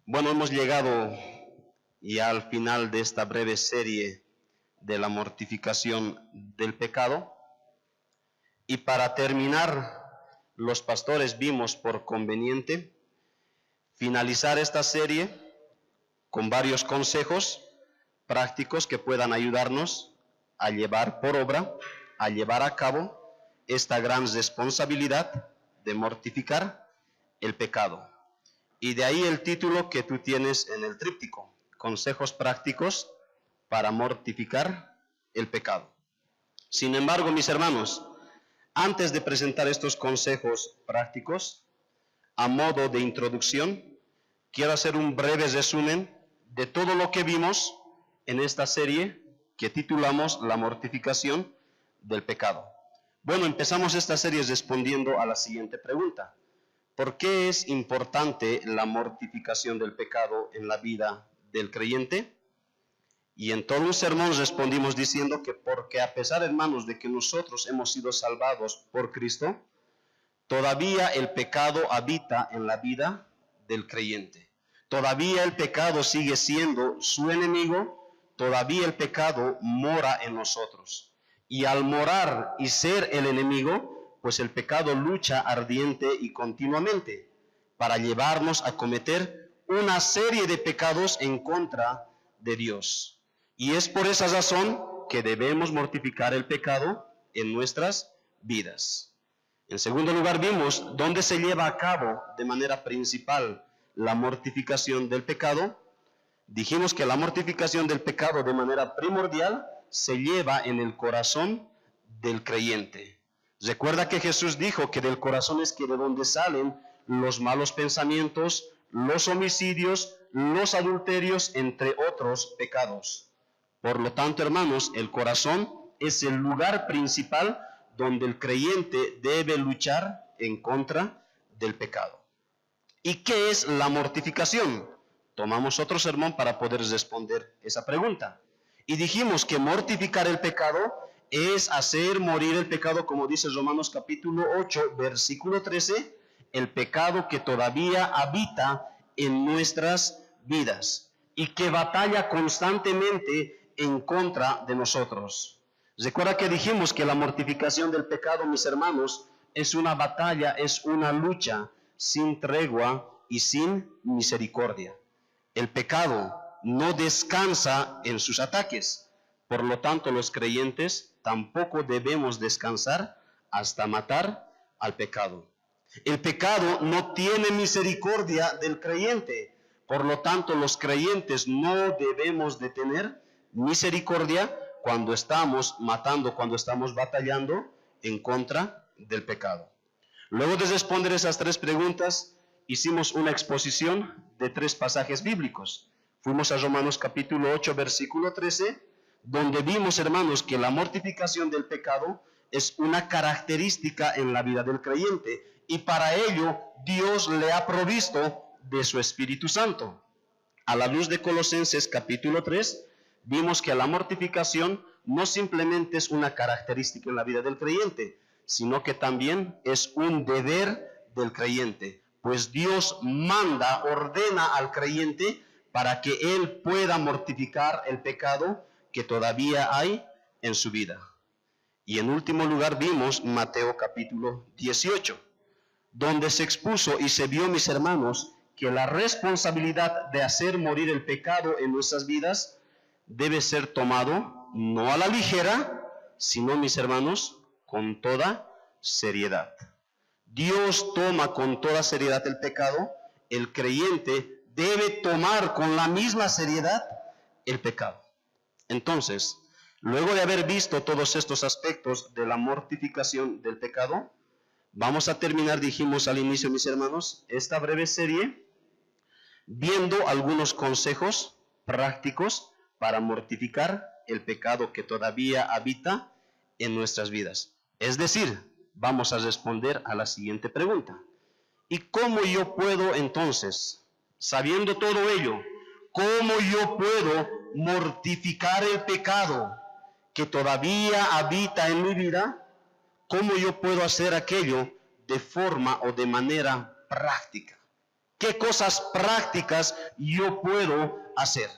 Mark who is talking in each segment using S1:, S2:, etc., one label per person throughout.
S1: Bueno, hemos llegado ya al final de esta breve serie de la mortificación del pecado. Y para terminar, los pastores vimos por conveniente finalizar esta serie con varios consejos prácticos que puedan ayudarnos a llevar por obra, a llevar a cabo esta gran responsabilidad de mortificar el pecado. Y de ahí el título que tú tienes en el tríptico, consejos prácticos para mortificar el pecado. Sin embargo, mis hermanos, antes de presentar estos consejos prácticos, a modo de introducción, quiero hacer un breve resumen de todo lo que vimos en esta serie que titulamos La mortificación del pecado. Bueno, empezamos esta serie respondiendo a la siguiente pregunta. ¿Por qué es importante la mortificación del pecado en la vida del creyente? Y en todo un sermón respondimos diciendo que porque a pesar, hermanos, de que nosotros hemos sido salvados por Cristo, todavía el pecado habita en la vida del creyente. Todavía el pecado sigue siendo su enemigo, todavía el pecado mora en nosotros. Y al morar y ser el enemigo, pues el pecado lucha ardiente y continuamente para llevarnos a cometer una serie de pecados en contra de Dios. Y es por esa razón que debemos mortificar el pecado en nuestras vidas. En segundo lugar, vimos dónde se lleva a cabo de manera principal la mortificación del pecado. Dijimos que la mortificación del pecado de manera primordial se lleva en el corazón del creyente. Recuerda que Jesús dijo que del corazón es que de donde salen los malos pensamientos, los homicidios, los adulterios, entre otros pecados. Por lo tanto, hermanos, el corazón es el lugar principal donde el creyente debe luchar en contra del pecado. ¿Y qué es la mortificación? Tomamos otro sermón para poder responder esa pregunta. Y dijimos que mortificar el pecado es hacer morir el pecado, como dice Romanos capítulo 8, versículo 13, el pecado que todavía habita en nuestras vidas y que batalla constantemente en contra de nosotros. Recuerda que dijimos que la mortificación del pecado, mis hermanos, es una batalla, es una lucha sin tregua y sin misericordia. El pecado no descansa en sus ataques. Por lo tanto, los creyentes tampoco debemos descansar hasta matar al pecado. El pecado no tiene misericordia del creyente. Por lo tanto, los creyentes no debemos de tener misericordia cuando estamos matando, cuando estamos batallando en contra del pecado. Luego de responder esas tres preguntas, hicimos una exposición de tres pasajes bíblicos. Fuimos a Romanos capítulo 8, versículo 13, donde vimos, hermanos, que la mortificación del pecado es una característica en la vida del creyente, y para ello Dios le ha provisto de su Espíritu Santo. A la luz de Colosenses capítulo 3, vimos que la mortificación no simplemente es una característica en la vida del creyente, sino que también es un deber del creyente, pues Dios manda, ordena al creyente para que él pueda mortificar el pecado que todavía hay en su vida. Y en último lugar vimos Mateo capítulo 18, donde se expuso y se vio, mis hermanos, que la responsabilidad de hacer morir el pecado en nuestras vidas debe ser tomado no a la ligera, sino, mis hermanos, con toda seriedad. Dios toma con toda seriedad el pecado, el creyente debe tomar con la misma seriedad el pecado. Entonces, luego de haber visto todos estos aspectos de la mortificación del pecado, vamos a terminar, dijimos al inicio, mis hermanos, esta breve serie viendo algunos consejos prácticos para mortificar el pecado que todavía habita en nuestras vidas. Es decir, vamos a responder a la siguiente pregunta. ¿Y cómo yo puedo entonces, sabiendo todo ello, cómo yo puedo mortificar el pecado que todavía habita en mi vida? ¿Cómo yo puedo hacer aquello de forma o de manera práctica? ¿Qué cosas prácticas yo puedo hacer?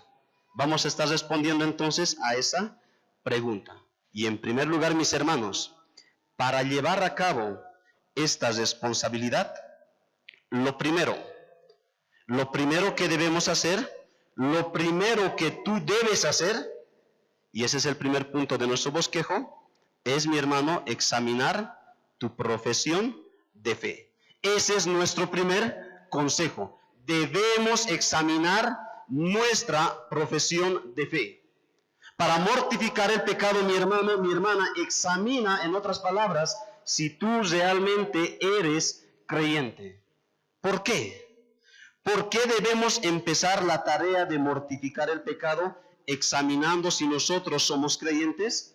S1: Vamos a estar respondiendo entonces a esa pregunta. Y en primer lugar, mis hermanos, para llevar a cabo esta responsabilidad, lo primero que debemos hacer, lo primero que tú debes hacer, y ese es el primer punto de nuestro bosquejo, es, mi hermano, examinar tu profesión de fe. Ese es nuestro primer consejo. Debemos examinar nuestra profesión de fe. Para mortificar el pecado, mi hermano, mi hermana, examina, en otras palabras, si tú realmente eres creyente. ¿Por qué? ¿Por qué debemos empezar la tarea de mortificar el pecado examinando si nosotros somos creyentes?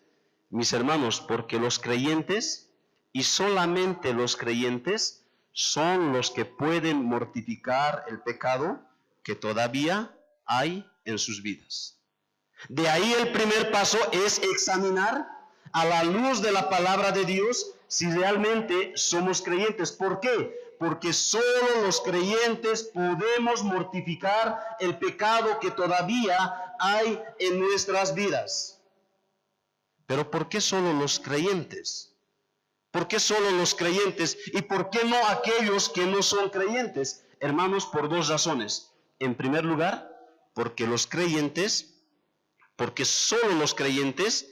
S1: Mis hermanos, porque los creyentes, y solamente los creyentes, son los que pueden mortificar el pecado que todavía hay en sus vidas. De ahí el primer paso es examinar a la luz de la palabra de Dios si realmente somos creyentes. ¿Por qué? Porque solo los creyentes podemos mortificar el pecado que todavía hay en nuestras vidas. Pero ¿por qué solo los creyentes? ¿Por qué solo los creyentes? ¿Y por qué no aquellos que no son creyentes? Hermanos, por dos razones. En primer lugar, porque solo los creyentes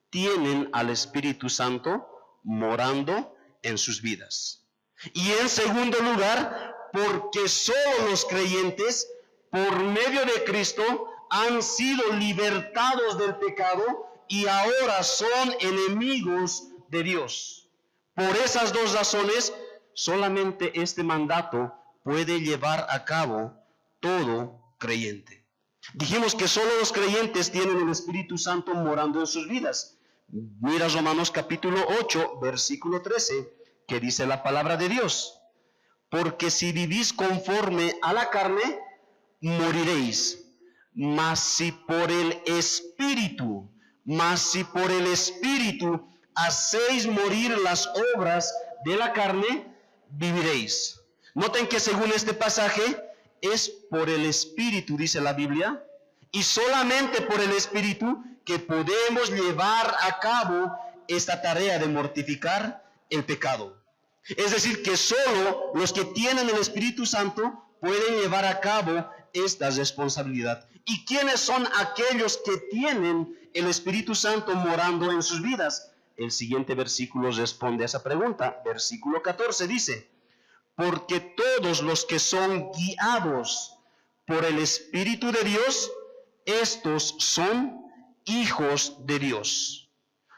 S1: tienen al Espíritu Santo morando en sus vidas. Y en segundo lugar, porque solo los creyentes, por medio de Cristo, han sido libertados del pecado y ahora son enemigos de Dios. Por esas dos razones, solamente este mandato puede llevar a cabo todo creyente. Dijimos que solo los creyentes tienen el Espíritu Santo morando en sus vidas. Mira Romanos capítulo 8, versículo 13, que dice la palabra de Dios. Porque si vivís conforme a la carne, moriréis. Mas si por el Espíritu hacéis morir las obras de la carne, viviréis. Noten que según este pasaje, es por el Espíritu, dice la Biblia, y solamente por el Espíritu que podemos llevar a cabo esta tarea de mortificar el pecado. Es decir, que solo los que tienen el Espíritu Santo pueden llevar a cabo esta responsabilidad. ¿Y quiénes son aquellos que tienen el Espíritu Santo morando en sus vidas? El siguiente versículo responde a esa pregunta. Versículo 14 dice: porque todos los que son guiados por el Espíritu de Dios, estos son hijos de Dios.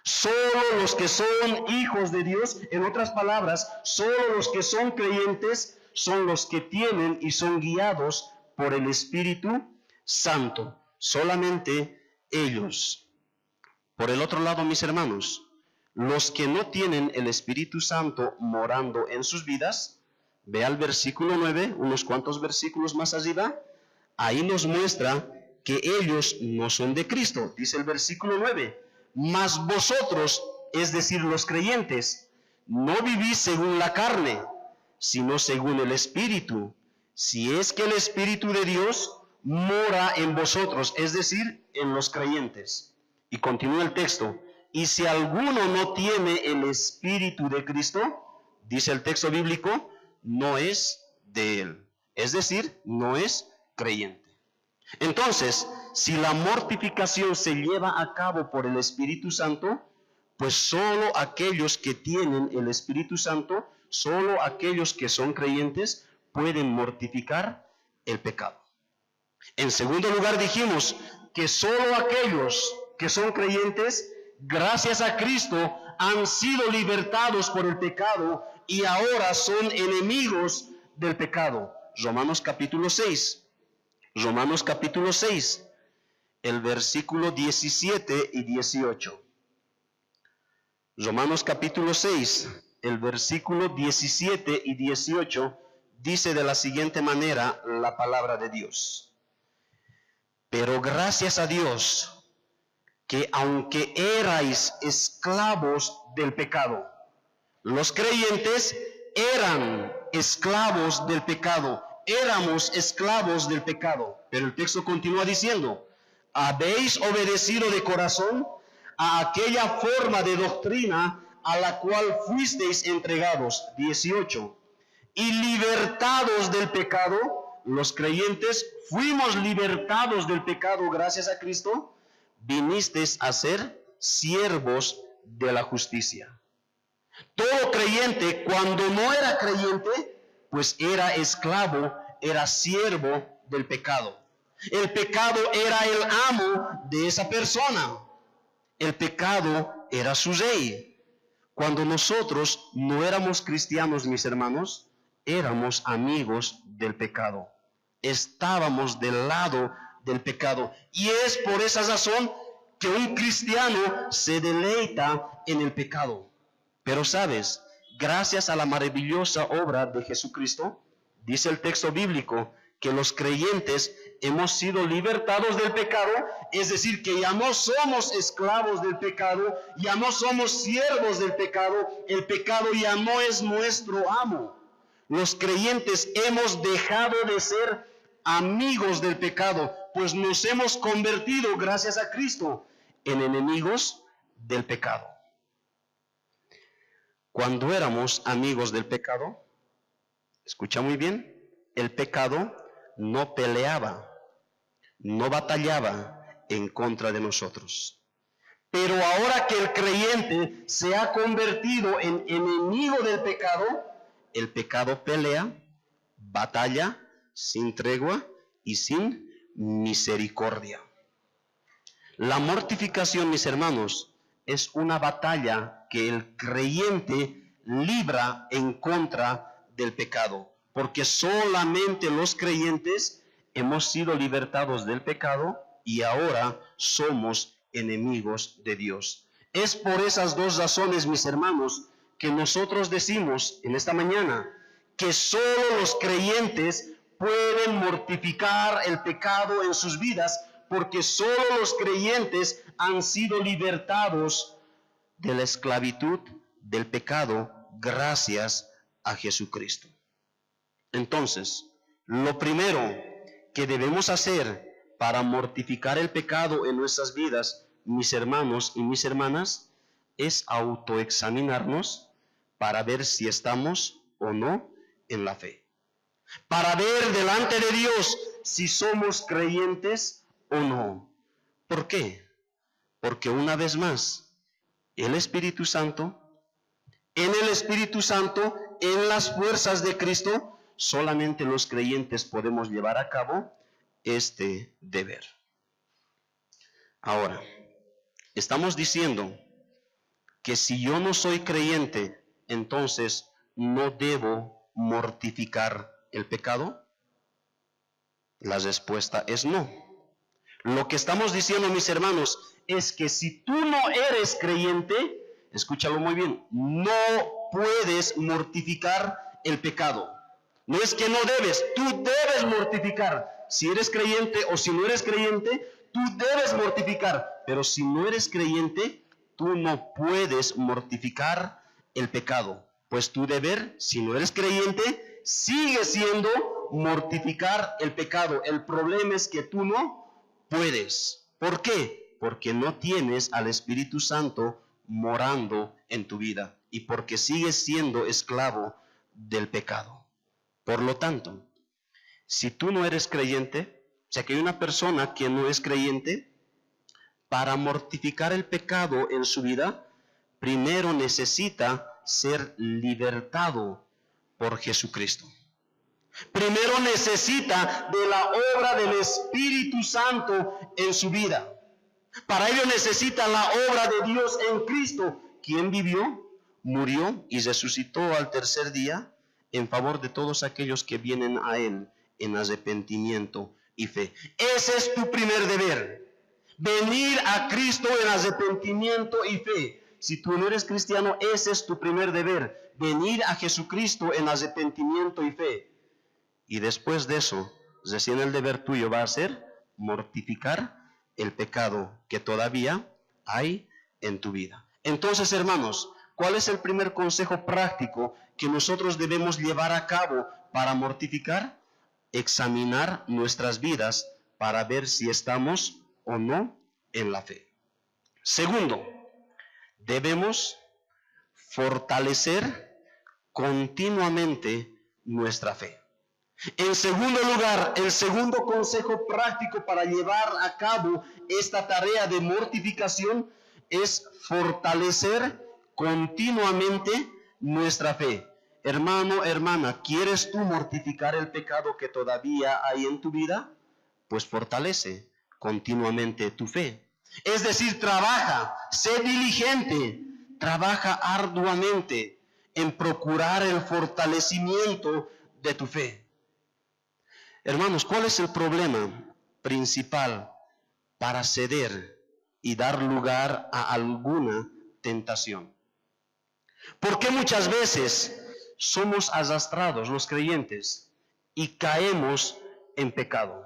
S1: Solo los que son hijos de Dios, en otras palabras, solo los que son creyentes, son los que tienen y son guiados por el Espíritu Santo. Solamente ellos. Por el otro lado, mis hermanos, los que no tienen el Espíritu Santo morando en sus vidas, ve al versículo 9, unos cuantos versículos más arriba, ahí nos muestra que ellos no son de Cristo. Dice el versículo 9, mas vosotros, es decir, los creyentes, no vivís según la carne, sino según el Espíritu, si es que el Espíritu de Dios mora en vosotros, es decir, en los creyentes. Y continúa el texto, y si alguno no tiene el Espíritu de Cristo, dice el texto bíblico, no es de él, es decir, no es creyente. Entonces, si la mortificación se lleva a cabo por el Espíritu Santo, pues solo aquellos que tienen el Espíritu Santo, solo aquellos que son creyentes, pueden mortificar el pecado. En segundo lugar, dijimos que solo aquellos que son creyentes, gracias a Cristo, han sido libertados por el pecado y ahora son enemigos del pecado. Romanos capítulo 6. Romanos capítulo 6, el versículo 17 y 18. Romanos capítulo 6, el versículo 17 y 18 dice de la siguiente manera la palabra de Dios. Pero gracias a Dios, que aunque erais esclavos del pecado, los creyentes eran esclavos del pecado, éramos esclavos del pecado. Pero el texto continúa diciendo, habéis obedecido de corazón a aquella forma de doctrina a la cual fuisteis entregados. 18. Y libertados del pecado, los creyentes fuimos libertados del pecado gracias a Cristo, vinisteis a ser siervos de la justicia. Todo creyente, cuando no era creyente, pues era esclavo, era siervo del pecado. El pecado era el amo de esa persona. El pecado era su rey. Cuando nosotros no éramos cristianos, mis hermanos, éramos amigos del pecado. Estábamos del lado del pecado. Y es por esa razón que un cristiano se deleita en el pecado. Pero sabes, gracias a la maravillosa obra de Jesucristo, dice el texto bíblico que los creyentes hemos sido libertados del pecado, es decir, que ya no somos esclavos del pecado, ya no somos siervos del pecado, el pecado ya no es nuestro amo. Los creyentes hemos dejado de ser amigos del pecado, pues nos hemos convertido, gracias a Cristo, en enemigos del pecado. Cuando éramos amigos del pecado, escucha muy bien, el pecado no peleaba, no batallaba en contra de nosotros. Pero ahora que el creyente se ha convertido en enemigo del pecado, el pecado pelea, batalla sin tregua y sin misericordia. La mortificación, mis hermanos, es una batalla que el creyente libra en contra del pecado, porque solamente los creyentes hemos sido libertados del pecado y ahora somos enemigos de Dios. Es por esas dos razones, mis hermanos, que nosotros decimos en esta mañana que solo los creyentes pueden mortificar el pecado en sus vidas, porque solo los creyentes han sido libertados de la esclavitud del pecado gracias a Jesucristo. Entonces, lo primero que debemos hacer para mortificar el pecado en nuestras vidas, mis hermanos y mis hermanas, es autoexaminarnos para ver si estamos o no en la fe. Para ver delante de Dios si somos creyentes o no. ¿Por qué? Porque una vez más, el Espíritu Santo, en el Espíritu Santo, en las fuerzas de Cristo, solamente los creyentes podemos llevar a cabo este deber. Ahora, estamos diciendo que si yo no soy creyente, entonces no debo mortificar el pecado. La respuesta es no. Lo que estamos diciendo, mis hermanos, es que si tú no eres creyente, escúchalo muy bien, no puedes mortificar el pecado. No es que no debes, tú debes mortificar. Si eres creyente o si no eres creyente, tú debes mortificar. Pero si no eres creyente, tú no puedes mortificar el pecado. Pues tu deber, si no eres creyente, sigue siendo mortificar el pecado. El problema es que tú no puedes. ¿Por qué? Porque no tienes al Espíritu Santo morando en tu vida y porque sigues siendo esclavo del pecado. Por lo tanto, si tú no eres creyente, o sea que hay una persona que no es creyente, para mortificar el pecado en su vida, primero necesita ser libertado por Jesucristo. Primero necesita de la obra del Espíritu Santo en su vida. Para ello necesita la obra de Dios en Cristo, quien vivió, murió y resucitó al tercer día en favor de todos aquellos que vienen a Él en arrepentimiento y fe. Ese es tu primer deber, venir a Cristo en arrepentimiento y fe. Si tú no eres cristiano, ese es tu primer deber, venir a Jesucristo en arrepentimiento y fe. Y después de eso, recién el deber tuyo va a ser mortificar el pecado que todavía hay en tu vida. Entonces, hermanos, ¿cuál es el primer consejo práctico que nosotros debemos llevar a cabo para mortificar? examinar nuestras vidas para ver si estamos o no en la fe. Segundo, debemos fortalecer continuamente nuestra fe. En segundo lugar, el segundo consejo práctico para llevar a cabo esta tarea de mortificación es fortalecer continuamente nuestra fe. Hermano, hermana, ¿quieres tú mortificar el pecado que todavía hay en tu vida? Pues fortalece continuamente tu fe. Es decir, trabaja, sé diligente, trabaja arduamente en procurar el fortalecimiento de tu fe. Hermanos, ¿cuál es el problema principal para ceder y dar lugar a alguna tentación? ¿Por qué muchas veces somos arrastrados los creyentes y caemos en pecado?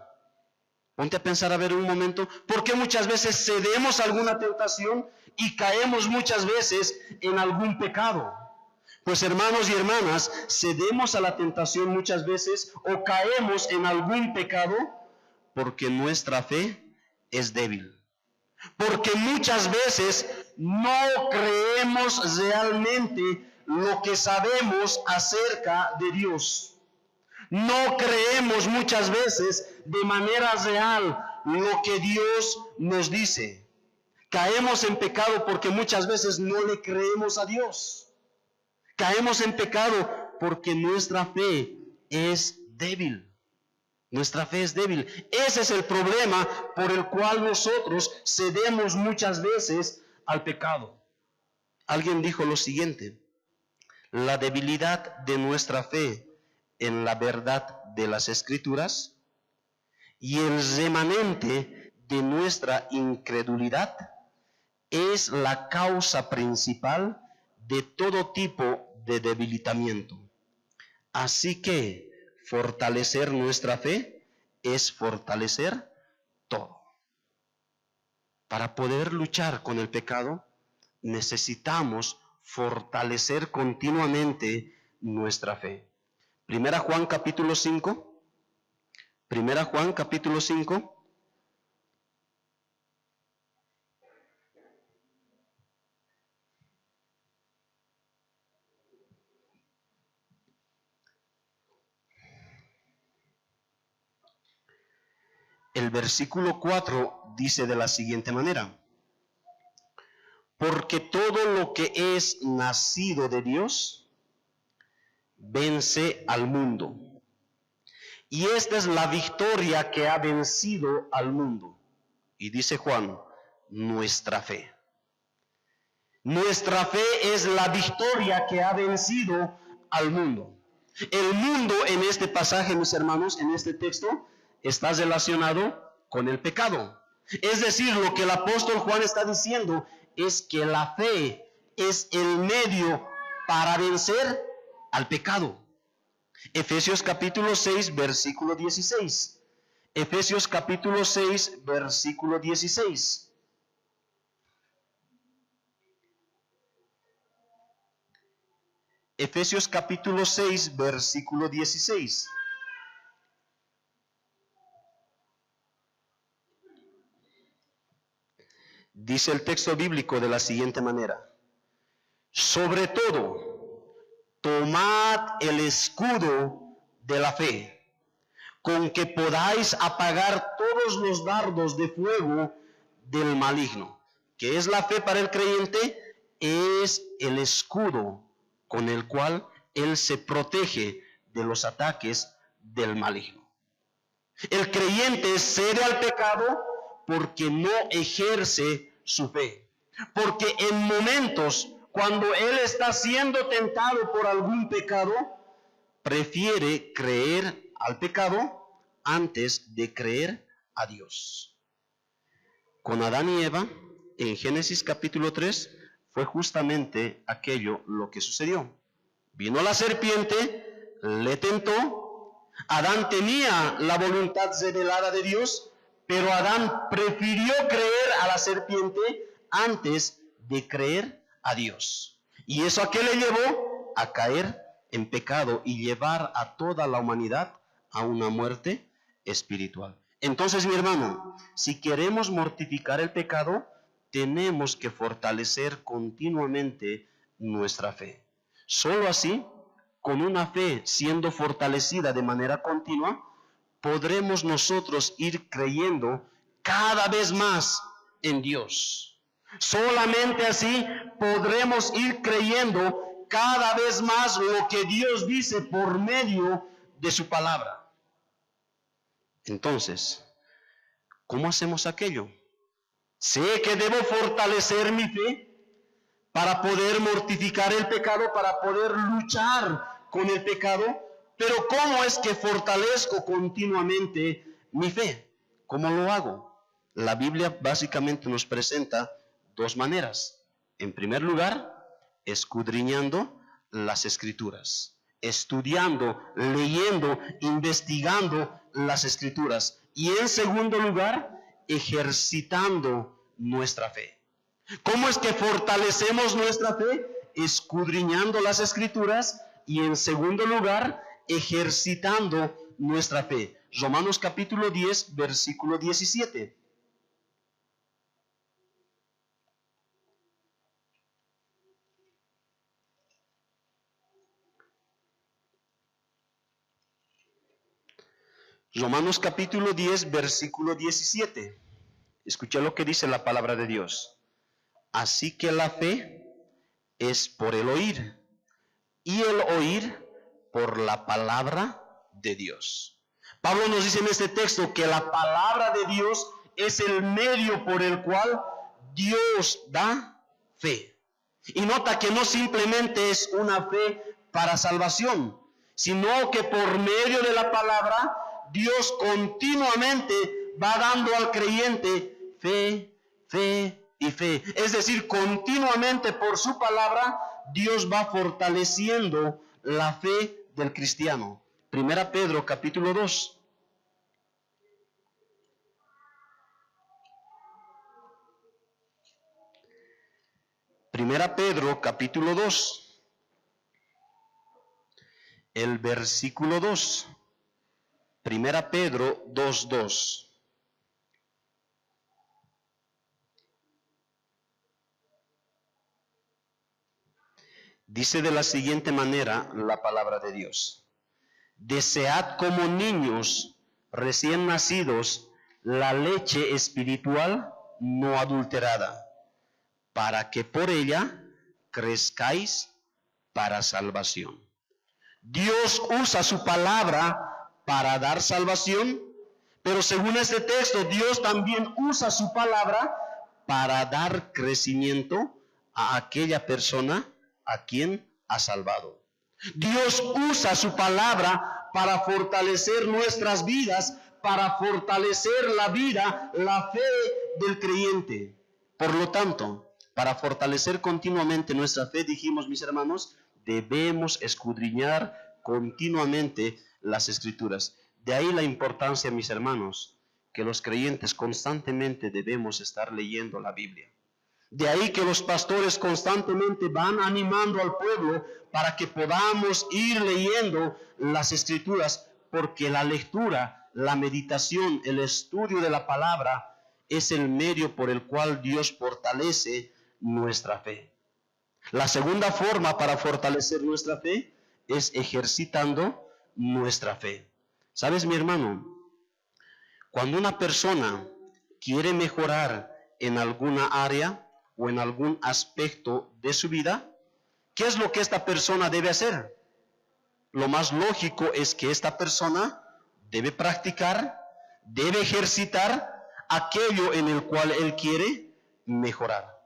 S1: Ponte a pensar a ver un momento, ¿por qué muchas veces cedemos a alguna tentación y caemos muchas veces en algún pecado? Pues hermanos y hermanas, cedemos a la tentación muchas veces o caemos en algún pecado porque nuestra fe es débil. Porque muchas veces no creemos realmente lo que sabemos acerca de Dios. No creemos muchas veces de manera real lo que Dios nos dice. Caemos en pecado porque muchas veces no le creemos a Dios. Caemos en pecado porque nuestra fe es débil. Nuestra fe es débil. Ese es el problema por el cual nosotros cedemos muchas veces al pecado. Alguien dijo lo siguiente: la debilidad de nuestra fe en la verdad de las Escrituras y el remanente de nuestra incredulidad es la causa principal de todo tipo de debilitamiento. Así que fortalecer nuestra fe es fortalecer todo. Para poder luchar con el pecado, necesitamos fortalecer continuamente nuestra fe. Primera Juan capítulo 5. Primera Juan capítulo 5. El versículo 4 dice de la siguiente manera: porque todo lo que es nacido de Dios vence al mundo. Y esta es la victoria que ha vencido al mundo. Y dice Juan, nuestra fe. Nuestra fe es la victoria que ha vencido al mundo. El mundo en este pasaje, mis hermanos, en este texto, está relacionado con el pecado. Es decir, lo que el apóstol Juan está diciendo es que la fe es el medio para vencer al pecado. Efesios capítulo 6, versículo 16. Efesios capítulo 6, versículo 16. Efesios capítulo 6, versículo 16. Dice el texto bíblico de la siguiente manera: sobre todo, tomad el escudo de la fe, con que podáis apagar todos los dardos de fuego del maligno. ¿Qué es la fe para el creyente? Es el escudo con el cual él se protege de los ataques del maligno. El creyente cede al pecado porque no ejerce su fe. Porque en momentos cuando él está siendo tentado por algún pecado, prefiere creer al pecado antes de creer a Dios. Con Adán y Eva, en Génesis capítulo 3, fue justamente aquello lo que sucedió. Vino la serpiente, le tentó. Adán tenía la voluntad revelada de Dios, pero Adán prefirió creer a la serpiente antes de creer a Dios. ¿Y eso a qué le llevó? A caer en pecado y llevar a toda la humanidad a una muerte espiritual. Entonces, mi hermano, si queremos mortificar el pecado, tenemos que fortalecer continuamente nuestra fe. Solo así, con una fe siendo fortalecida de manera continua, podremos nosotros ir creyendo cada vez más en Dios. Solamente así podremos ir creyendo cada vez más lo que Dios dice por medio de su palabra. Entonces, ¿cómo hacemos aquello? Sé que debo fortalecer mi fe para poder mortificar el pecado, para poder luchar con el pecado, pero ¿cómo es que fortalezco continuamente mi fe? ¿Cómo lo hago? La Biblia básicamente nos presenta dos maneras. En primer lugar, escudriñando las Escrituras, estudiando, leyendo, investigando las Escrituras. Y en segundo lugar, ejercitando nuestra fe. ¿Cómo es que fortalecemos nuestra fe? Escudriñando las Escrituras y en segundo lugar, ejercitando nuestra fe. Romanos capítulo 10, versículo 17. Romanos capítulo 10, versículo 17. Escucha lo que dice la palabra de Dios. Así que la fe es por el oír, y el oír por la palabra de Dios. Pablo nos dice en este texto que la palabra de Dios es el medio por el cual Dios da fe. Y nota que no simplemente es una fe para salvación, sino que por medio de la palabra Dios continuamente va dando al creyente fe, fe y fe. Es decir, continuamente por su palabra Dios va fortaleciendo la fe del cristiano. Primera Pedro capítulo 2. Primera Pedro capítulo 2. El versículo 2. Primera Pedro 2:2. Dice de la siguiente manera la palabra de Dios. Desead como niños recién nacidos la leche espiritual no adulterada, para que por ella crezcáis para salvación. Dios usa su palabra para dar salvación, pero según este texto, Dios también usa su palabra para dar crecimiento a aquella persona a quien ha salvado. Dios usa su palabra para fortalecer nuestras vidas, para fortalecer la vida, la fe del creyente. Por lo tanto, para fortalecer continuamente nuestra fe, dijimos, mis hermanos, debemos escudriñar continuamente las Escrituras. De ahí la importancia, mis hermanos, que los creyentes constantemente debemos estar leyendo la Biblia. De ahí que los pastores constantemente van animando al pueblo para que podamos ir leyendo las Escrituras, porque la lectura, la meditación, el estudio de la palabra es el medio por el cual Dios fortalece nuestra fe. La segunda forma para fortalecer nuestra fe es ejercitando nuestra fe. ¿Sabes, mi hermano? Cuando una persona quiere mejorar en alguna área o en algún aspecto de su vida, ¿qué es lo que esta persona debe hacer? Lo más lógico es que esta persona debe practicar, debe ejercitar aquello en el cual él quiere mejorar.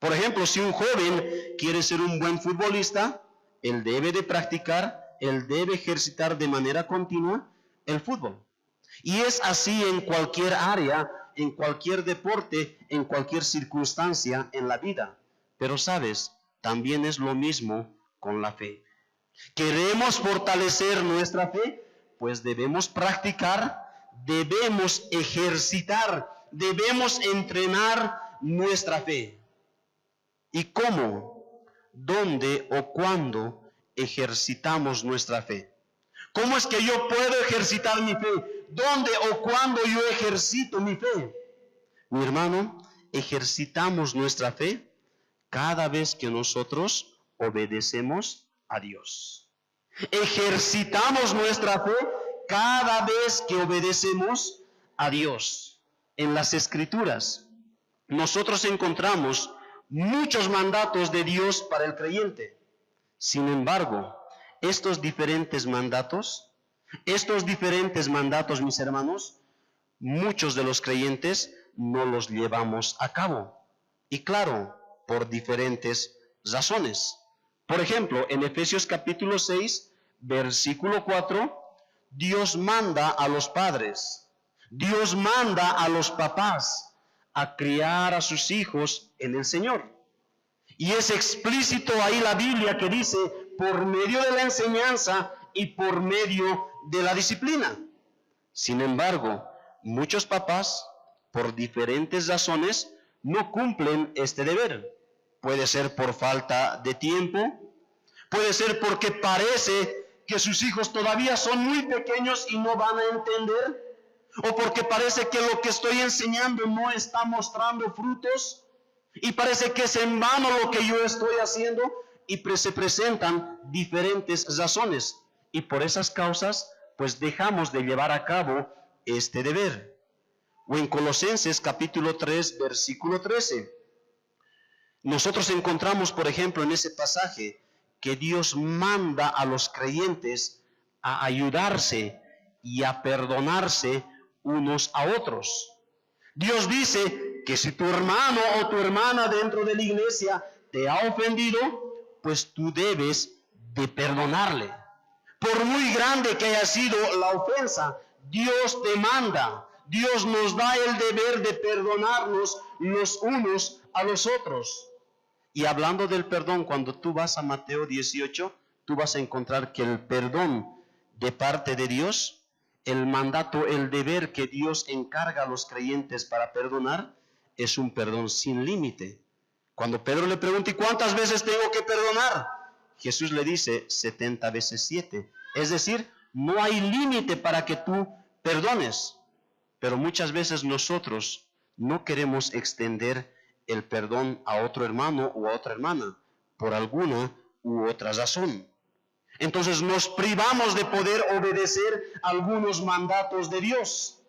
S1: Por ejemplo, si un joven quiere ser un buen futbolista, él debe de practicar, él debe ejercitar de manera continua el fútbol. Y es así en cualquier área, en cualquier deporte, en cualquier circunstancia en la vida. Pero sabes, también es lo mismo con la fe. ¿Queremos fortalecer nuestra fe? Pues debemos practicar, debemos ejercitar, debemos entrenar nuestra fe. ¿Y cómo, dónde o cuándo ejercitamos nuestra fe? ¿Cómo es que yo puedo ejercitar mi fe? ¿Dónde o cuándo yo ejercito mi fe? Mi hermano, ejercitamos nuestra fe cada vez que nosotros obedecemos a Dios. Ejercitamos nuestra fe cada vez que obedecemos a Dios. En las Escrituras, nosotros encontramos muchos mandatos de Dios para el creyente. Sin embargo, estos diferentes mandatos, mis hermanos, muchos de los creyentes no los llevamos a cabo. Y claro, por diferentes razones. Por ejemplo, en Efesios capítulo 6, versículo 4, Dios manda a los padres, Dios manda a los papás a criar a sus hijos en el Señor. Y es explícito ahí la Biblia que dice, por medio de la enseñanza y por medio de la disciplina. Sin embargo, muchos papás, por diferentes razones, no cumplen este deber. Puede ser por falta de tiempo, puede ser porque parece que sus hijos todavía son muy pequeños y no van a entender, o porque parece que lo que estoy enseñando no está mostrando frutos, y parece que es en vano lo que yo estoy haciendo, y se presentan diferentes razones, y por esas causas, pues dejamos de llevar a cabo este deber. O en Colosenses capítulo 3, versículo 13. Nosotros encontramos, por ejemplo, en ese pasaje, que Dios manda a los creyentes a ayudarse y a perdonarse unos a otros. Dios dice que si tu hermano o tu hermana dentro de la iglesia te ha ofendido, pues tú debes de perdonarle. Por muy grande que haya sido la ofensa, Dios te manda, Dios nos da el deber de perdonarnos los unos a los otros. Y hablando del perdón, cuando tú vas a Mateo 18, tú vas a encontrar que el perdón de parte de Dios, el mandato, el deber que Dios encarga a los creyentes para perdonar, es un perdón sin límite. Cuando Pedro le pregunta, ¿y cuántas veces tengo que perdonar? Jesús le dice 70 veces 7. Es decir, no hay límite para que tú perdones. Pero muchas veces nosotros no queremos extender el perdón a otro hermano o a otra hermana por alguna u otra razón. Entonces nos privamos de poder obedecer algunos mandatos de Dios.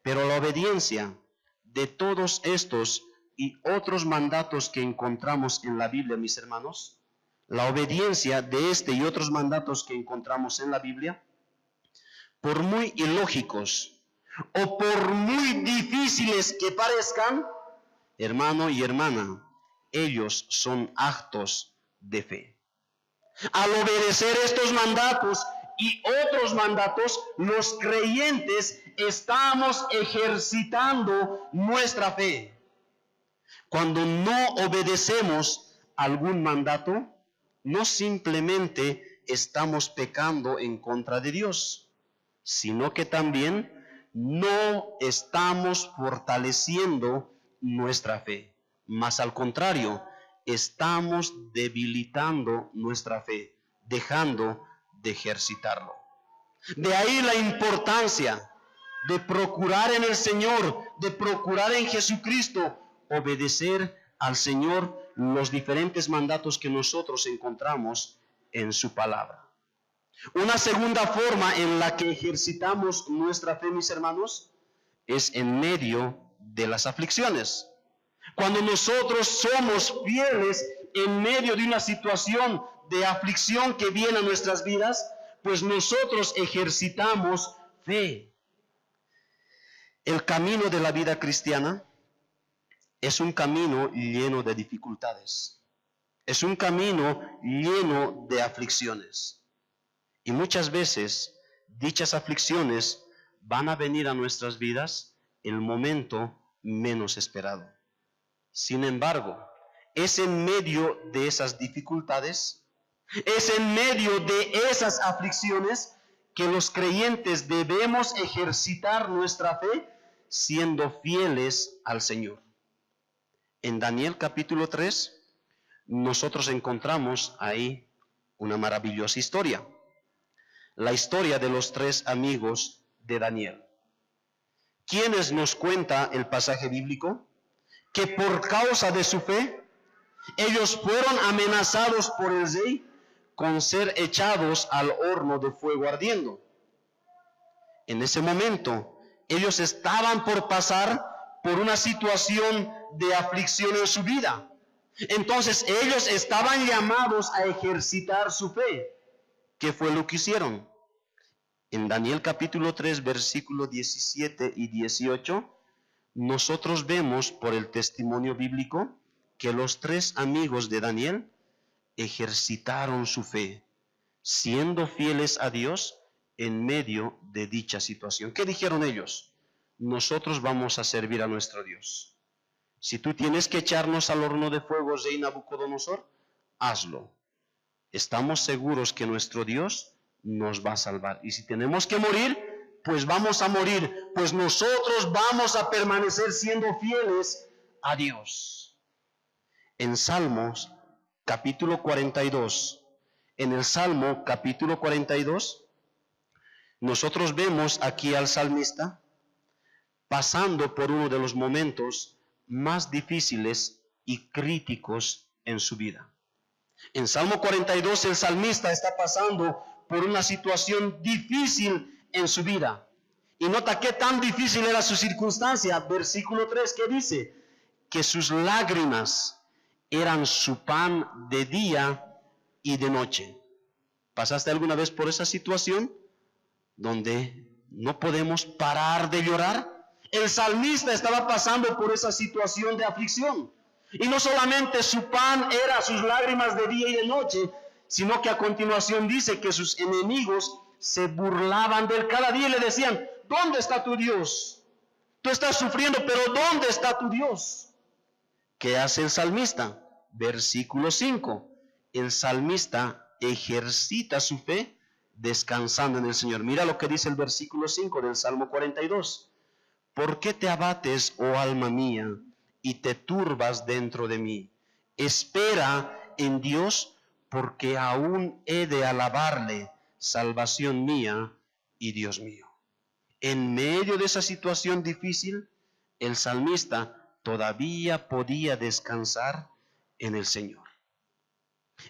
S1: Pero la obediencia de todos estos y otros mandatos que encontramos en la Biblia, mis hermanos, la obediencia de este y otros mandatos que encontramos en la Biblia, por muy ilógicos o por muy difíciles que parezcan, hermano y hermana, ellos son actos de fe. Al obedecer estos mandatos y otros mandatos, los creyentes estamos ejercitando nuestra fe. Cuando no obedecemos algún mandato, no simplemente estamos pecando en contra de Dios, sino que también no estamos fortaleciendo nuestra fe. Más al contrario, estamos debilitando nuestra fe, dejando de ejercitarlo. De ahí la importancia de procurar en el Señor, de procurar en Jesucristo, obedecer al Señor los diferentes mandatos que nosotros encontramos en su palabra. Una segunda forma en la que ejercitamos nuestra fe, mis hermanos, es en medio de las aflicciones. Cuando nosotros somos fieles en medio de una situación de aflicción que viene a nuestras vidas, pues nosotros ejercitamos fe. El camino de la vida cristiana es un camino lleno de dificultades. Es un camino lleno de aflicciones. Y muchas veces dichas aflicciones van a venir a nuestras vidas en el momento menos esperado. Sin embargo, es en medio de esas dificultades, es en medio de esas aflicciones que los creyentes debemos ejercitar nuestra fe siendo fieles al Señor. En Daniel capítulo 3, nosotros encontramos ahí una maravillosa historia. la historia de los 3 amigos de Daniel. ¿Quiénes nos cuenta el pasaje bíblico? Que por causa de su fe, ellos fueron amenazados por el rey con ser echados al horno de fuego ardiendo. En ese momento, ellos estaban por pasar por una situación de aflicción en su vida. Entonces, ellos estaban llamados a ejercitar su fe. ¿Qué fue lo que hicieron? En Daniel capítulo 3, versículos 17 y 18, nosotros vemos por el testimonio bíblico que los 3 amigos de Daniel ejercitaron su fe, siendo fieles a Dios en medio de dicha situación. ¿Qué dijeron ellos? Nosotros vamos a servir a nuestro Dios. Si tú tienes que echarnos al horno de fuego, rey Nabucodonosor, hazlo. Estamos seguros que nuestro Dios nos va a salvar. Y si tenemos que morir, pues vamos a morir, pues nosotros vamos a permanecer siendo fieles a Dios. En Salmos capítulo 42, en el Salmo capítulo 42, nosotros vemos aquí al salmista pasando por uno de los momentos más difíciles y críticos en su vida. En Salmo 42 el salmista está pasando por una situación difícil en su vida. Y nota qué tan difícil era su circunstancia. Versículo 3 que dice que sus lágrimas eran su pan de día y de noche. ¿Pasaste alguna vez por esa situación donde no podemos parar de llorar? El salmista estaba pasando por esa situación de aflicción. Y no solamente su pan era sus lágrimas de día y de noche, sino que a continuación dice que sus enemigos se burlaban de él cada día y le decían, ¿dónde está tu Dios? Tú estás sufriendo, pero ¿dónde está tu Dios? ¿Qué hace el salmista? Versículo 5. El salmista ejercita su fe descansando en el Señor. Mira lo que dice el versículo 5 del Salmo 42. ¿Por qué te abates, oh alma mía, y te turbas dentro de mí? Espera en Dios, porque aún he de alabarle, salvación mía y Dios mío. En medio de esa situación difícil, el salmista todavía podía descansar en el Señor.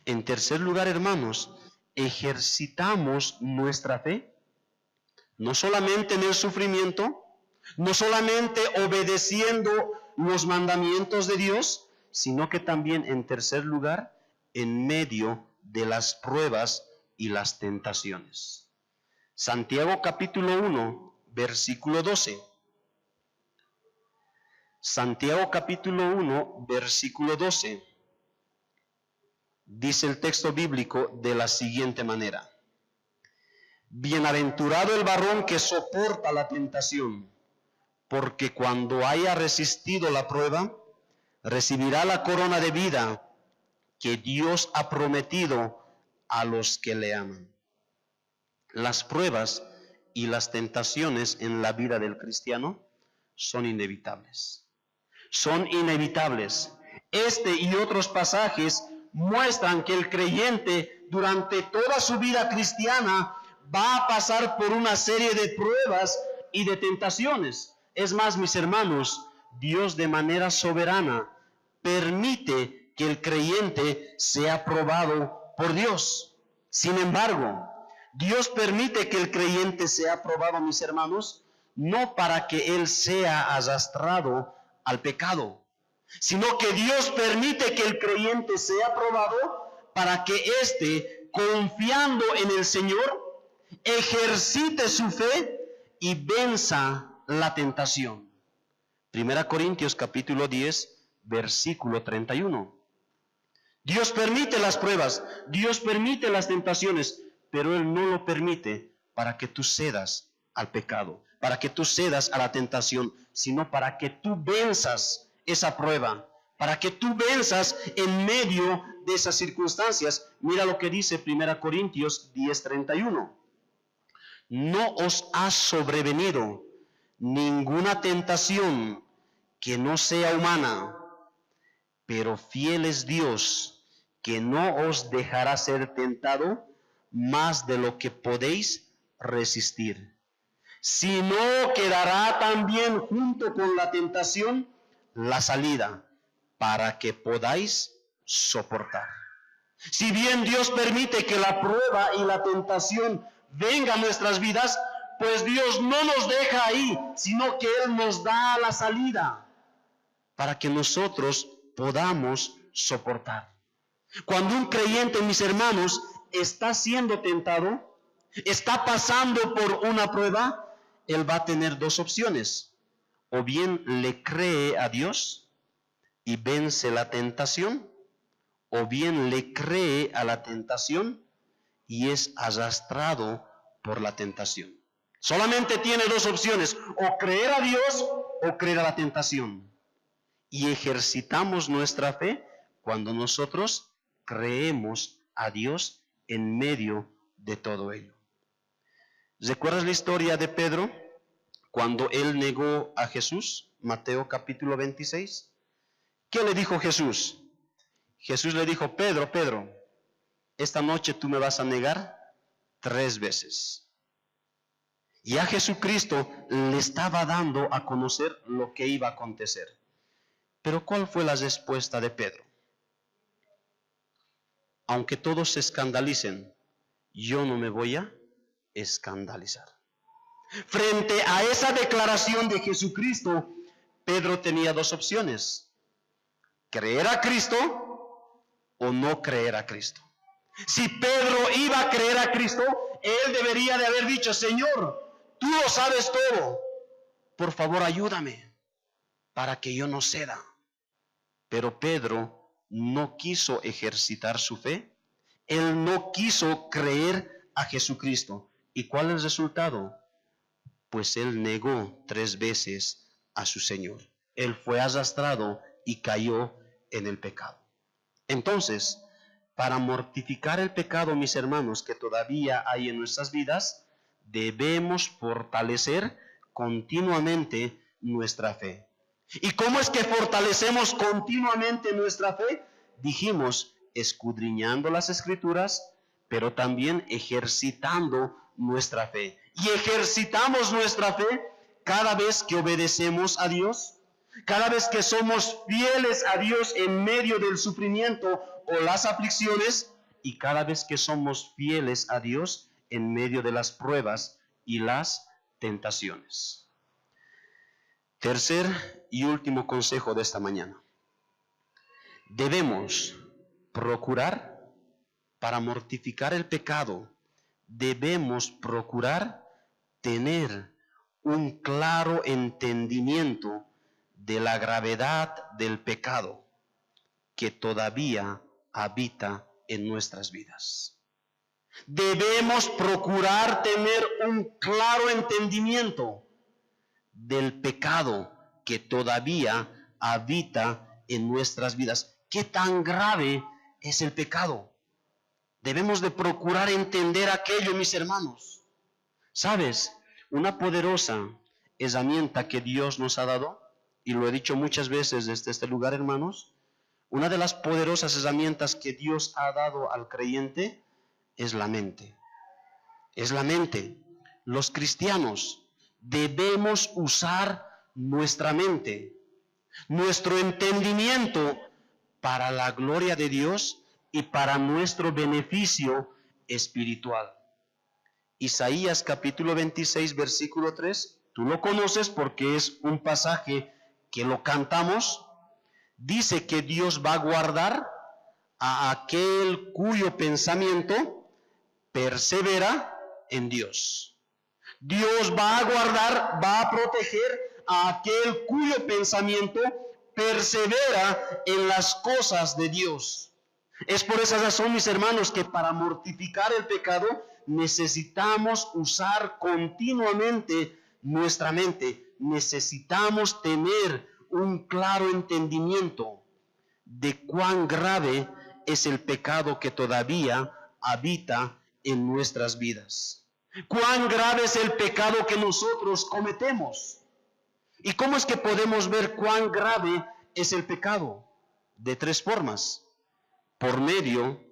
S1: En tercer lugar, hermanos, ejercitamos nuestra fe, no solamente en el sufrimiento, no solamente obedeciendo los mandamientos de Dios, sino que también, en tercer lugar, en medio de las pruebas y las tentaciones. Santiago capítulo 1, versículo 12. Santiago capítulo 1, versículo 12. Dice el texto bíblico de la siguiente manera. Bienaventurado el varón que soporta la tentación, porque cuando haya resistido la prueba, recibirá la corona de vida que Dios ha prometido a los que le aman. Las pruebas y las tentaciones en la vida del cristiano son inevitables. Son inevitables. Este y otros pasajes muestran que el creyente durante toda su vida cristiana va a pasar por una serie de pruebas y de tentaciones. Es más, mis hermanos, Dios de manera soberana permite que el creyente sea probado por Dios. Sin embargo, Dios permite que el creyente sea probado, mis hermanos, no para que él sea arrastrado al pecado, sino que Dios permite que el creyente sea probado para que éste, confiando en el Señor, ejercite su fe y venza la tentación. 1 Corintios capítulo 10, versículo 31. Dios permite las pruebas, Dios permite las tentaciones, pero Él no lo permite para que tú cedas al pecado, para que tú cedas a la tentación, sino para que tú venzas esa prueba, para que tú venzas en medio de esas circunstancias. Mira lo que dice 1 Corintios 10:31. No os ha sobrevenido ninguna tentación que no sea humana, pero fiel es Dios, que no os dejará ser tentado más de lo que podéis resistir, sino que dará también junto con la tentación la salida para que podáis soportar. Si bien Dios permite que la prueba y la tentación vengan a nuestras vidas, pues Dios no nos deja ahí, sino que Él nos da la salida para que nosotros podamos soportar. Cuando un creyente, mis hermanos, está siendo tentado, está pasando por una prueba, él va a tener dos opciones. O bien le cree a Dios y vence la tentación, o bien le cree a la tentación y es arrastrado por la tentación. Solamente tiene dos opciones, o creer a Dios o creer a la tentación. Y ejercitamos nuestra fe cuando nosotros creemos a Dios en medio de todo ello. ¿Recuerdas la historia de Pedro cuando él negó a Jesús? Mateo capítulo 26. ¿Qué le dijo Jesús? Jesús le dijo: Pedro, Pedro, esta noche tú me vas a negar 3 veces. Y a Jesucristo le estaba dando a conocer lo que iba a acontecer. Pero ¿cuál fue la respuesta de Pedro? Aunque todos se escandalicen, yo no me voy a escandalizar. Frente a esa declaración de Jesucristo, Pedro tenía dos opciones: creer a Cristo o no creer a Cristo. Si Pedro iba a creer a Cristo, él debería de haber dicho: Señor, tú lo sabes todo, por favor ayúdame para que yo no ceda. Pero Pedro no quiso ejercitar su fe, él no quiso creer a Jesucristo. ¿Y cuál es el resultado? Pues él negó 3 veces a su Señor. Él fue arrastrado y cayó en el pecado. Entonces, para mortificar el pecado, mis hermanos, que todavía hay en nuestras vidas, debemos fortalecer continuamente nuestra fe. ¿Y cómo es que fortalecemos continuamente nuestra fe? Dijimos, escudriñando las Escrituras, pero también ejercitando nuestra fe. Y ejercitamos nuestra fe cada vez que obedecemos a Dios, cada vez que somos fieles a Dios en medio del sufrimiento o las aflicciones, y cada vez que somos fieles a Dios en medio de las pruebas y las tentaciones. Tercer y último consejo de esta mañana. Debemos procurar, para mortificar el pecado, debemos procurar tener un claro entendimiento de la gravedad del pecado que todavía habita en nuestras vidas. Debemos procurar tener un claro entendimiento del pecado que todavía habita en nuestras vidas. ¿Qué tan grave es el pecado? Debemos de procurar entender aquello, mis hermanos. ¿Sabes? Una poderosa herramienta que Dios nos ha dado, y lo he dicho muchas veces desde este lugar, hermanos, una de las poderosas herramientas que Dios ha dado al creyente es la mente. Es la mente. Los cristianos debemos usar nuestra mente, nuestro entendimiento para la gloria de Dios y para nuestro beneficio espiritual. Isaías capítulo 26, versículo 3, tú lo conoces porque es un pasaje que lo cantamos. Dice que Dios va a guardar a aquel cuyo pensamiento persevera en Dios. Dios va a guardar, va a proteger a aquel cuyo pensamiento persevera en las cosas de Dios. Es por esa razón, mis hermanos, que para mortificar el pecado necesitamos usar continuamente nuestra mente. Necesitamos tener un claro entendimiento de cuán grave es el pecado que todavía habita en nuestras vidas. Cuán grave es el pecado que nosotros cometemos. ¿Y cómo es que podemos ver cuán grave es el pecado? De 3 formas. Por medio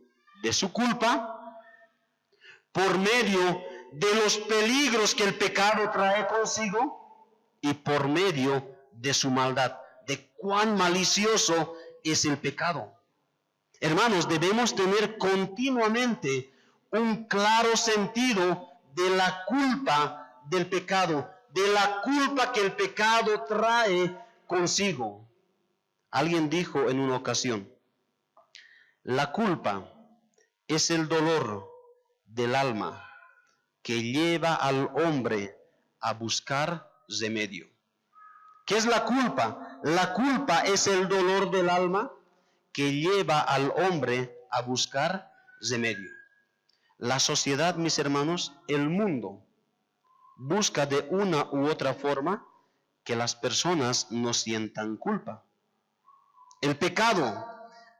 S1: de su culpa, por medio de los peligros que el pecado trae consigo y por medio de su maldad, de cuán malicioso es el pecado. Hermanos, debemos tener continuamente un claro sentido de la culpa del pecado, de la culpa que el pecado trae consigo. Alguien dijo en una ocasión, la culpa es el dolor del alma que lleva al hombre a buscar remedio. ¿Qué es la culpa? La culpa es el dolor del alma que lleva al hombre a buscar remedio. La sociedad, mis hermanos, el mundo, busca de una u otra forma que las personas no sientan culpa. El pecado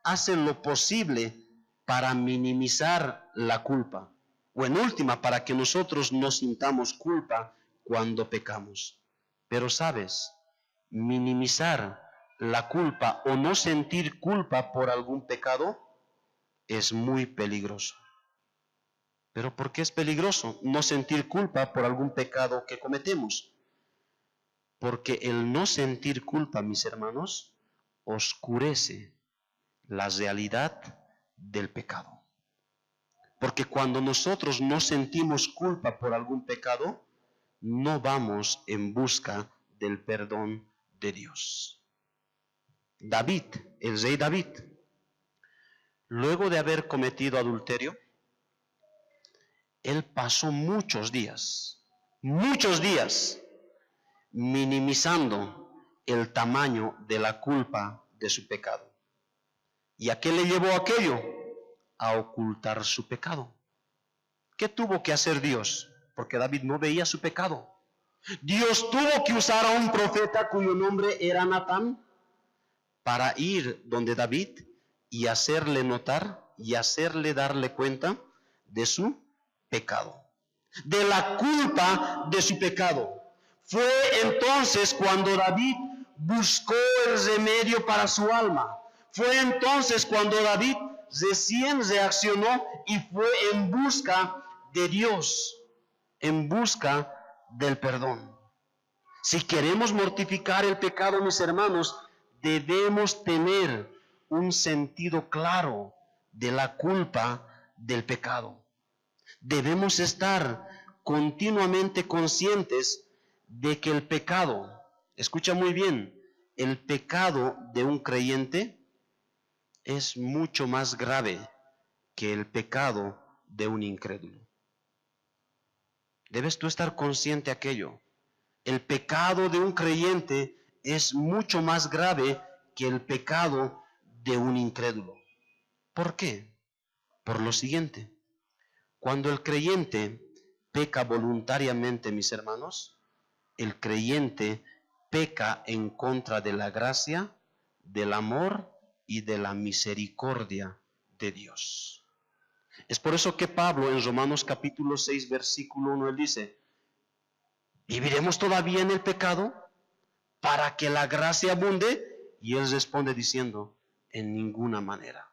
S1: hace lo posible para minimizar la culpa, o en última, para que nosotros no sintamos culpa cuando pecamos. Pero sabes, minimizar la culpa o no sentir culpa por algún pecado es muy peligroso. ¿Pero por qué es peligroso no sentir culpa por algún pecado que cometemos? Porque el no sentir culpa, mis hermanos, oscurece la realidad del pecado. Porque cuando nosotros no sentimos culpa por algún pecado, no vamos en busca del perdón de Dios. David, el rey David, luego de haber cometido adulterio, él pasó muchos días, minimizando el tamaño de la culpa de su pecado. ¿Y a qué le llevó aquello? A ocultar su pecado. ¿Qué tuvo que hacer Dios? Porque David no veía su pecado. Dios tuvo que usar a un profeta cuyo nombre era Natán para ir donde David y hacerle notar y hacerle darle cuenta de su pecado, de la culpa de su pecado. Fue entonces cuando David buscó el remedio para su alma. Fue entonces cuando David recién reaccionó y fue en busca de Dios, en busca del perdón. Si queremos mortificar el pecado, mis hermanos, debemos tener un sentido claro de la culpa del pecado. Debemos estar continuamente conscientes de que el pecado, escucha muy bien, el pecado de un creyente es mucho más grave que el pecado de un incrédulo. Debes tú estar consciente de aquello. El pecado de un creyente es mucho más grave que el pecado de un incrédulo. ¿Por qué? Por lo siguiente. Cuando el creyente peca voluntariamente, mis hermanos, el creyente peca en contra de la gracia, del amor y de la misericordia de Dios. Es por eso que Pablo en Romanos capítulo 6, versículo 1, él dice, ¿viviremos todavía en el pecado para que la gracia abunde? Y él responde diciendo, en ninguna manera.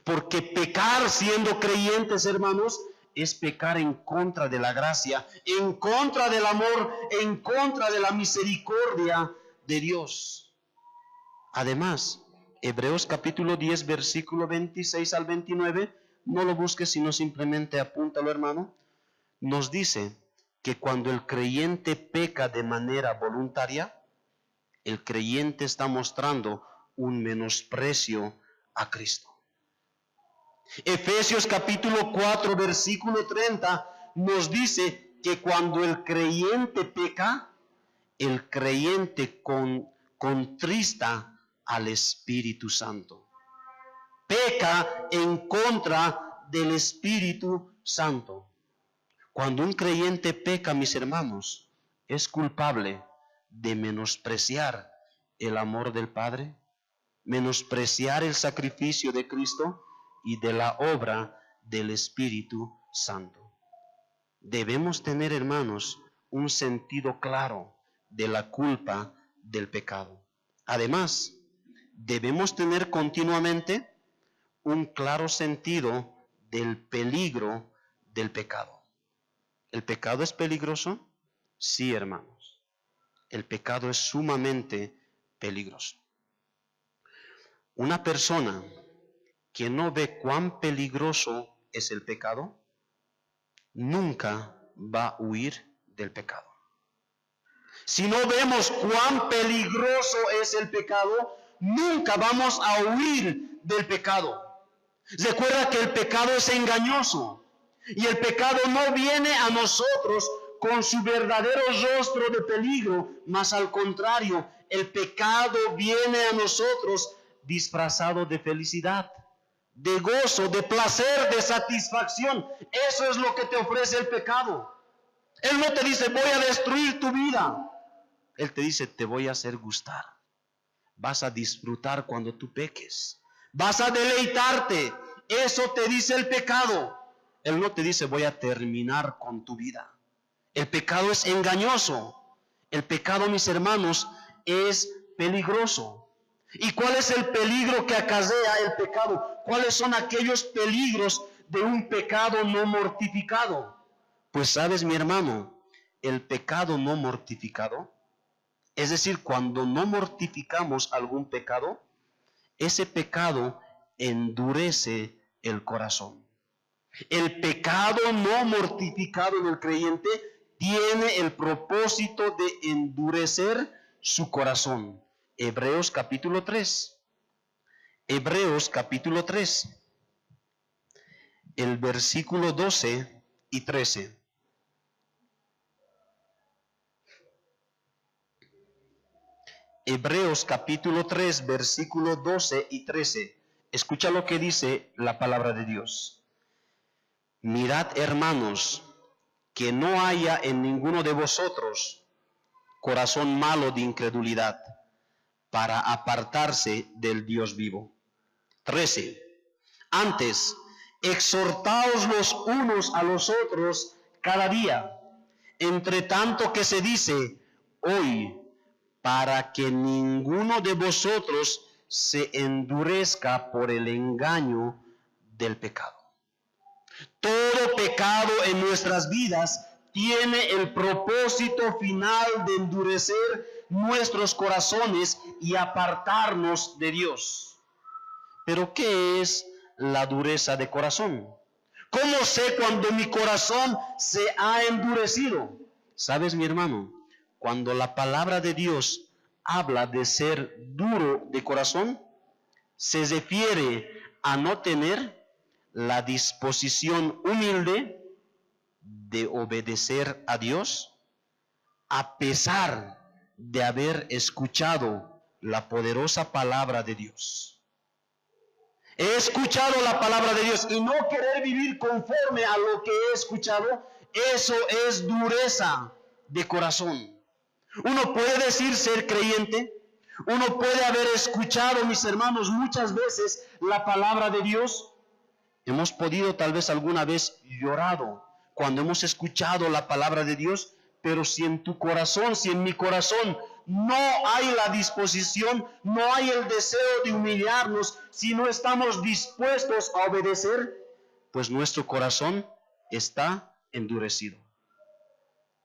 S1: Porque pecar siendo creyentes, hermanos, es pecar en contra de la gracia, en contra del amor, en contra de la misericordia de Dios. Además, Hebreos capítulo 10, versículo 26 al 29, no lo busques, sino simplemente apúntalo, hermano, nos dice que cuando el creyente peca de manera voluntaria, el creyente está mostrando un menosprecio a Cristo. Efesios capítulo 4, versículo 30 nos dice que cuando el creyente peca, el creyente contrista al Espíritu Santo. Peca en contra del Espíritu Santo. Cuando un creyente peca, mis hermanos, es culpable de menospreciar el amor del Padre, menospreciar el sacrificio de Cristo y de la obra del Espíritu Santo. Debemos tener, hermanos, un sentido claro de la culpa del pecado. Además, debemos tener continuamente un claro sentido del peligro del pecado. ¿El pecado es peligroso? Sí, hermanos. El pecado es sumamente peligroso. Una persona que no ve cuán peligroso es el pecado, nunca va a huir del pecado. Si no vemos cuán peligroso es el pecado, nunca vamos a huir del pecado. Recuerda que el pecado es engañoso y el pecado no viene a nosotros con su verdadero rostro de peligro, mas al contrario, el pecado viene a nosotros disfrazado de felicidad, de gozo, de placer, de satisfacción. Eso es lo que te ofrece el pecado. Él no te dice, voy a destruir tu vida. Él te dice, te voy a hacer gustar. Vas a disfrutar cuando tú peques. Vas a deleitarte. Eso te dice el pecado. Él no te dice, voy a terminar con tu vida. El pecado es engañoso. El pecado, mis hermanos, es peligroso. ¿Y cuál es el peligro que acarrea el pecado? ¿Cuáles son aquellos peligros de un pecado no mortificado? Pues sabes, mi hermano, el pecado no mortificado, es decir, cuando no mortificamos algún pecado, ese pecado endurece el corazón. El pecado no mortificado en el creyente tiene el propósito de endurecer su corazón. Hebreos capítulo 3. Hebreos capítulo 3. El versículo 12 y 13. Hebreos capítulo 3, versículo 12 y 13. Escucha lo que dice la palabra de Dios. Mirad, hermanos, que no haya en ninguno de vosotros corazón malo de incredulidad, para apartarse del Dios vivo. 13. Antes, exhortaos los unos a los otros cada día, entre tanto que se dice hoy, para que ninguno de vosotros se endurezca por el engaño del pecado. Todo pecado en nuestras vidas tiene el propósito final de endurecer nuestros corazones y apartarnos de Dios. Pero ¿qué es la dureza de corazón? ¿Cómo sé cuando mi corazón se ha endurecido? ¿Sabes, mi hermano? Cuando la palabra de Dios habla de ser duro de corazón, se refiere a no tener la disposición humilde de obedecer a Dios a pesar de haber escuchado la poderosa palabra de Dios. He escuchado la palabra de Dios y no querer vivir conforme a lo que he escuchado, eso es dureza de corazón. Uno puede decir ser creyente, uno puede haber escuchado, mis hermanos, muchas veces la palabra de Dios. Hemos podido tal vez alguna vez llorado cuando hemos escuchado la palabra de Dios, pero si en tu corazón, si en mi corazón no hay la disposición, no hay el deseo de humillarnos, si no estamos dispuestos a obedecer, pues nuestro corazón está endurecido.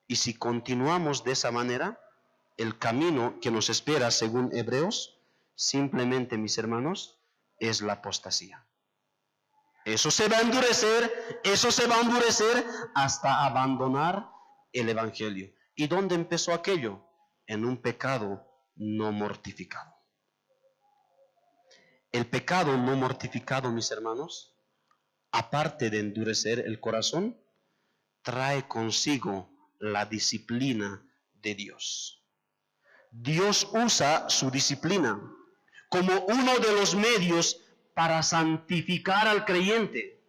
S1: Y si continuamos de esa manera, el camino que nos espera, según Hebreos, simplemente, mis hermanos, es la apostasía. Eso se va a endurecer hasta abandonar el Evangelio. ¿Y dónde empezó aquello? En un pecado no mortificado. El pecado no mortificado, mis hermanos, aparte de endurecer el corazón, trae consigo la disciplina de Dios. Dios usa su disciplina como uno de los medios para santificar al creyente.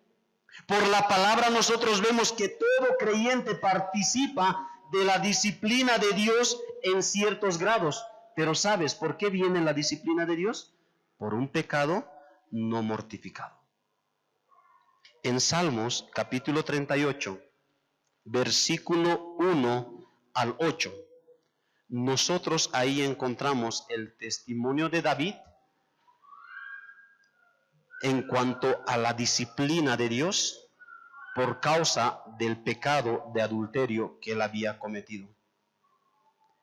S1: Por la palabra nosotros vemos que todo creyente participa de la disciplina de Dios en ciertos grados. Pero ¿sabes por qué viene la disciplina de Dios? Por un pecado no mortificado. En Salmos capítulo 38, versículo 1 al 8, nosotros ahí encontramos el testimonio de David en cuanto a la disciplina de Dios por causa del pecado de adulterio que él había cometido.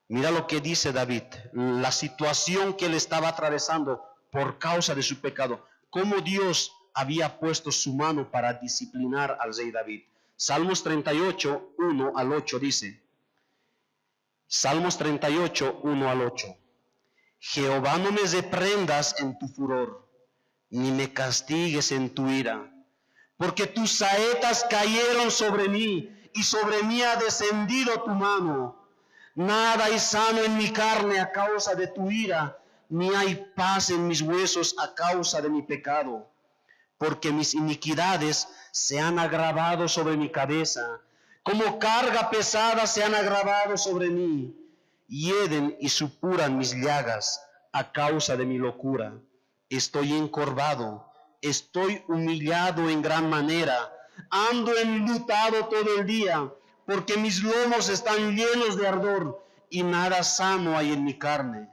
S1: Mira lo que dice David, la situación que él estaba atravesando por causa de su pecado, cómo Dios había puesto su mano para disciplinar al rey David. Salmos 38, 1 al 8 dice, Salmos 38, 1 al 8. Jehová, no me reprendas en tu furor, ni me castigues en tu ira, porque tus saetas cayeron sobre mí, y sobre mí ha descendido tu mano. Nada hay sano en mi carne a causa de tu ira, ni hay paz en mis huesos a causa de mi pecado. Porque mis iniquidades se han agravado sobre mi cabeza, como carga pesada se han agravado sobre mí. Hieden y supuran mis llagas a causa de mi locura. Estoy encorvado, estoy humillado en gran manera, ando enlutado todo el día, porque mis lomos están llenos de ardor y nada sano hay en mi carne.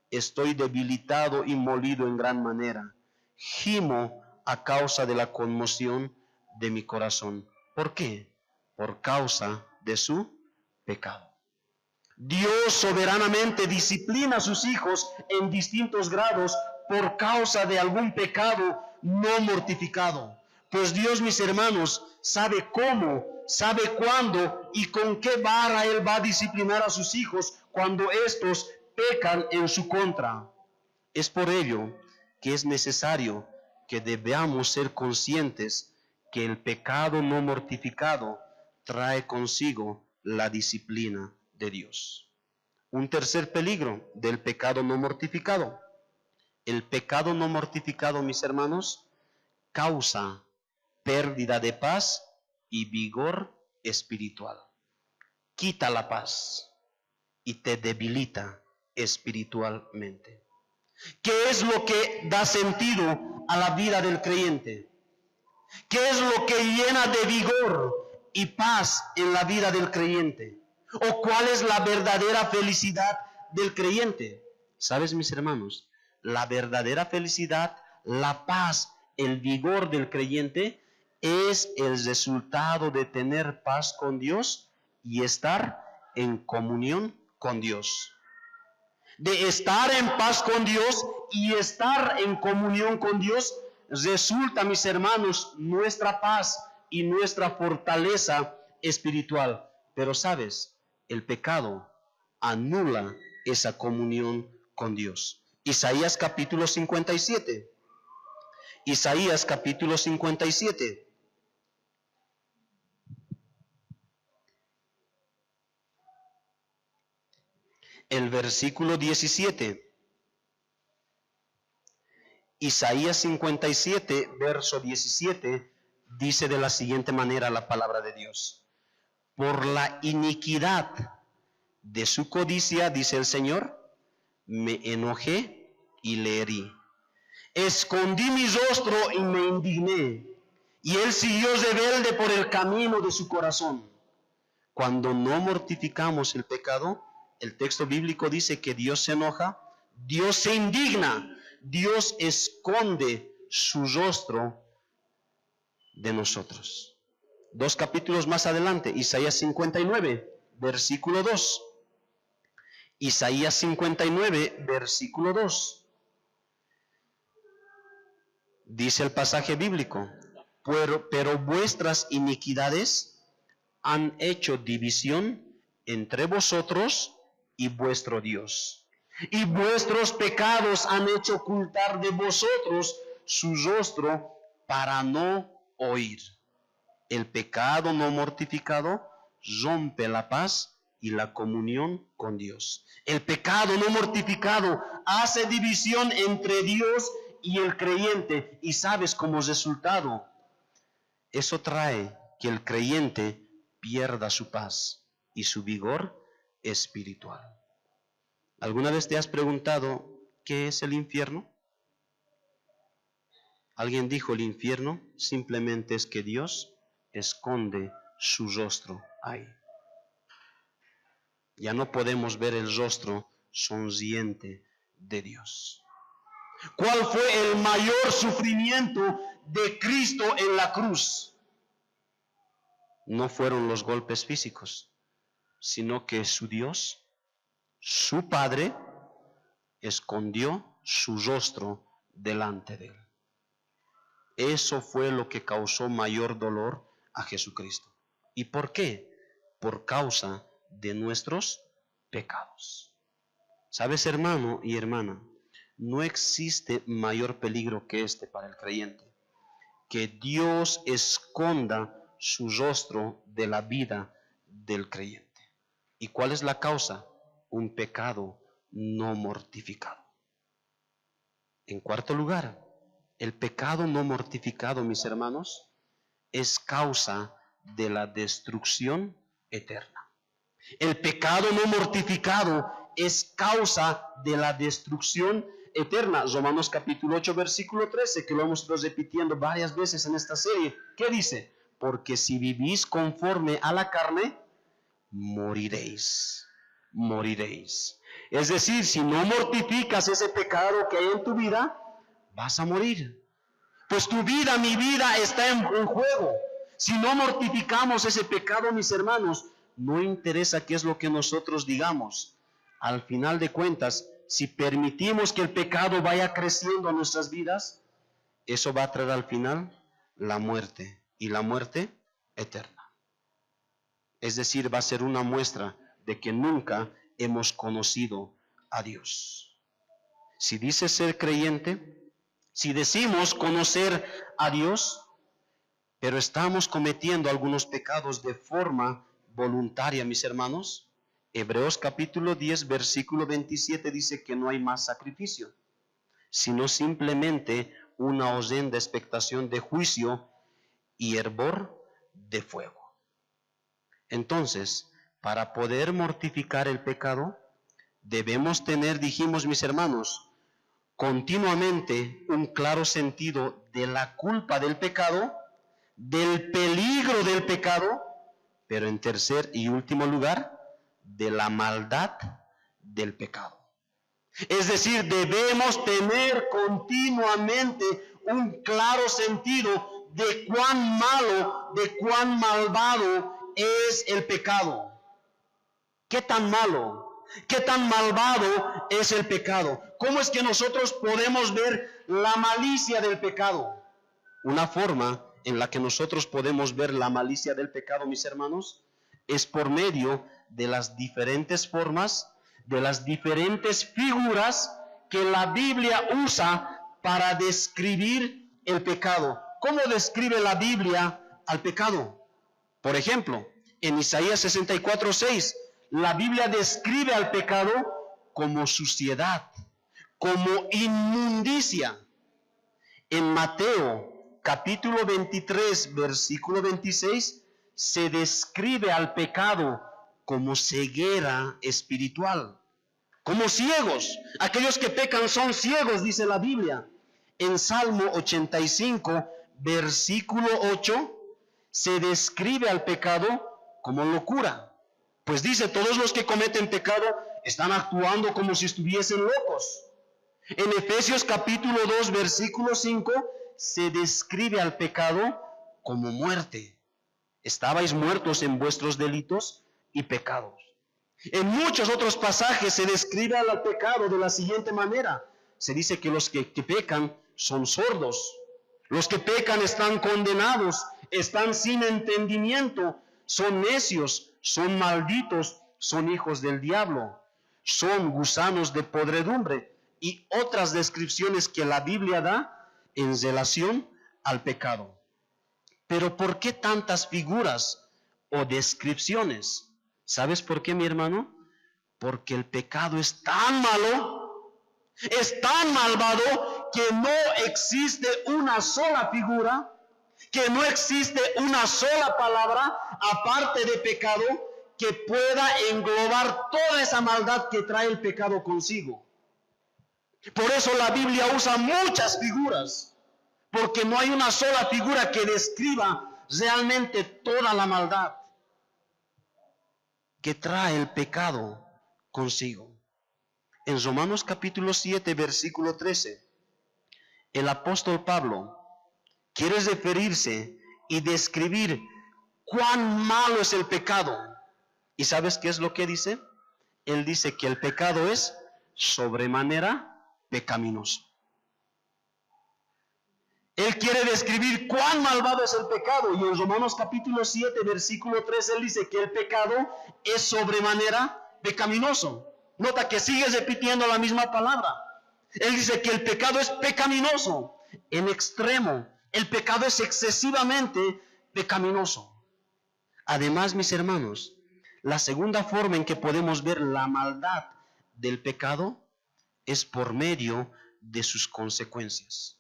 S1: Estoy debilitado y molido en gran manera. Gimo a causa de la conmoción de mi corazón. ¿Por qué? Por causa de su pecado. Dios soberanamente disciplina a sus hijos en distintos grados por causa de algún pecado no mortificado. Pues Dios, mis hermanos, sabe cómo, sabe cuándo y con qué vara Él va a disciplinar a sus hijos cuando estos pecan en su contra. Es por ello que es necesario que debamos ser conscientes que el pecado no mortificado trae consigo la disciplina de Dios. Un tercer peligro del pecado no mortificado. El pecado no mortificado, mis hermanos, causa pérdida de paz y vigor espiritual. Quita la paz y te debilita espiritualmente. ¿Qué es lo que da sentido a la vida del creyente? ¿Qué es lo que llena de vigor y paz en la vida del creyente? ¿O cuál es la verdadera felicidad del creyente? ¿Sabes, mis hermanos? La verdadera felicidad, la paz, el vigor del creyente es el resultado de tener paz con Dios y estar en comunión con Dios. De estar en paz con Dios y estar en comunión con Dios resulta, mis hermanos, nuestra paz y nuestra fortaleza espiritual. Pero sabes, el pecado anula esa comunión con Dios. Isaías capítulo 57. Isaías capítulo 57. El versículo 17. Isaías 57, verso 17, dice de la siguiente manera la palabra de Dios. Por la iniquidad de su codicia, dice el Señor, me enojé y le herí. Escondí mi rostro y me indigné, y él siguió rebelde por el camino de su corazón. Cuando no mortificamos el pecado, el texto bíblico dice que Dios se enoja, Dios se indigna, Dios esconde su rostro de nosotros. 2 capítulos más adelante, Isaías 59, versículo 2. Isaías 59, versículo 2. Dice el pasaje bíblico, pero vuestras iniquidades han hecho división entre vosotros y vuestro Dios. Y vuestros pecados han hecho ocultar de vosotros su rostro para no oír. El pecado no mortificado rompe la paz y la comunión con Dios. El pecado no mortificado hace división entre Dios y el creyente. Y sabes, como resultado, eso trae que el creyente pierda su paz y su vigor espiritual. ¿Alguna vez te has preguntado qué es el infierno? Alguien dijo, el infierno simplemente es que Dios esconde su rostro ahí. Ya no podemos ver el rostro sonriente de Dios. ¿Cuál fue el mayor sufrimiento de Cristo en la cruz? no fueron los golpes físicos, sino que su Dios, su Padre, escondió su rostro delante de él. Eso fue lo que causó mayor dolor a Jesucristo. ¿Y por qué? Por causa de nuestros pecados. ¿Sabes, hermano y hermana? No existe mayor peligro que este para el creyente, que Dios esconda su rostro de la vida del creyente. ¿Y cuál es la causa? Un pecado no mortificado. En cuarto lugar, el pecado no mortificado, mis hermanos, es causa de la destrucción eterna. El pecado no mortificado es causa de la destrucción eterna. Romanos capítulo 8, versículo 13, que lo hemos estado repitiendo varias veces en esta serie. ¿Qué dice? Porque si vivís conforme a la carne, moriréis. Moriréis. Es decir, si no mortificas ese pecado que hay en tu vida, vas a morir. Pues tu vida, mi vida, está en juego. Si no mortificamos ese pecado, mis hermanos, no interesa qué es lo que nosotros digamos. Al final de cuentas, si permitimos que el pecado vaya creciendo en nuestras vidas, eso va a traer al final la muerte, y la muerte eterna. Es decir, va a ser una muestra de que nunca hemos conocido a Dios. Si dices ser creyente, si decimos conocer a Dios, pero estamos cometiendo algunos pecados de forma voluntaria, mis hermanos, Hebreos capítulo 10, versículo 27 dice que no hay más sacrificio, sino simplemente una horrenda expectación de juicio y hervor de fuego. Entonces, para poder mortificar el pecado, debemos tener, dijimos mis hermanos, continuamente un claro sentido de la culpa del pecado, del peligro del pecado, pero en tercer y último lugar, de la maldad del pecado. Es decir, debemos tener continuamente un claro sentido de cuán malo, de cuán malvado es el pecado. ¿Qué tan malo? ¿Qué tan malvado es el pecado? ¿Cómo es que nosotros podemos ver la malicia del pecado? Una forma en la que nosotros podemos ver la malicia del pecado, mis hermanos, es por medio de las diferentes formas, de las diferentes figuras que la Biblia usa para describir el pecado. ¿Cómo describe la Biblia al pecado? Por ejemplo, en Isaías 64:6, la Biblia describe al pecado como suciedad, como inmundicia. En Mateo capítulo 23, versículo 26, se describe al pecado como ceguera espiritual, como ciegos. Aquellos que pecan son ciegos, dice la Biblia. En Salmo 85, versículo 8, se describe al pecado como locura. Pues dice, todos los que cometen pecado están actuando como si estuviesen locos. En Efesios capítulo 2, versículo 5, se describe al pecado como muerte. Estabais muertos en vuestros delitos y pecados. En muchos otros pasajes se describe al pecado de la siguiente manera. Se dice que los que pecan son sordos. Los que pecan están condenados, están sin entendimiento, son necios, son malditos, son hijos del diablo, son gusanos de podredumbre y otras descripciones que la Biblia da en relación al pecado. Pero ¿por qué tantas figuras o descripciones? ¿Sabes por qué, mi hermano? Porque el pecado es tan malo, es tan malvado, que no existe una sola figura, que no existe una sola palabra, aparte de pecado, que pueda englobar toda esa maldad que trae el pecado consigo. Por eso la Biblia usa muchas figuras, porque no hay una sola figura que describa realmente toda la maldad que trae el pecado consigo. En Romanos capítulo 7, versículo 13, el apóstol Pablo quiere referirse y describir cuán malo es el pecado. ¿Y sabes qué es lo que dice? Él dice que el pecado es sobremanera pecaminoso. Él quiere describir cuán malvado es el pecado. Y en Romanos capítulo 7, versículo 3, él dice que el pecado es sobremanera pecaminoso. Nota que sigue repitiendo la misma palabra. Él dice que el pecado es pecaminoso en extremo. El pecado es excesivamente pecaminoso. Además, mis hermanos, la segunda forma en que podemos ver la maldad del pecado es por medio de sus consecuencias.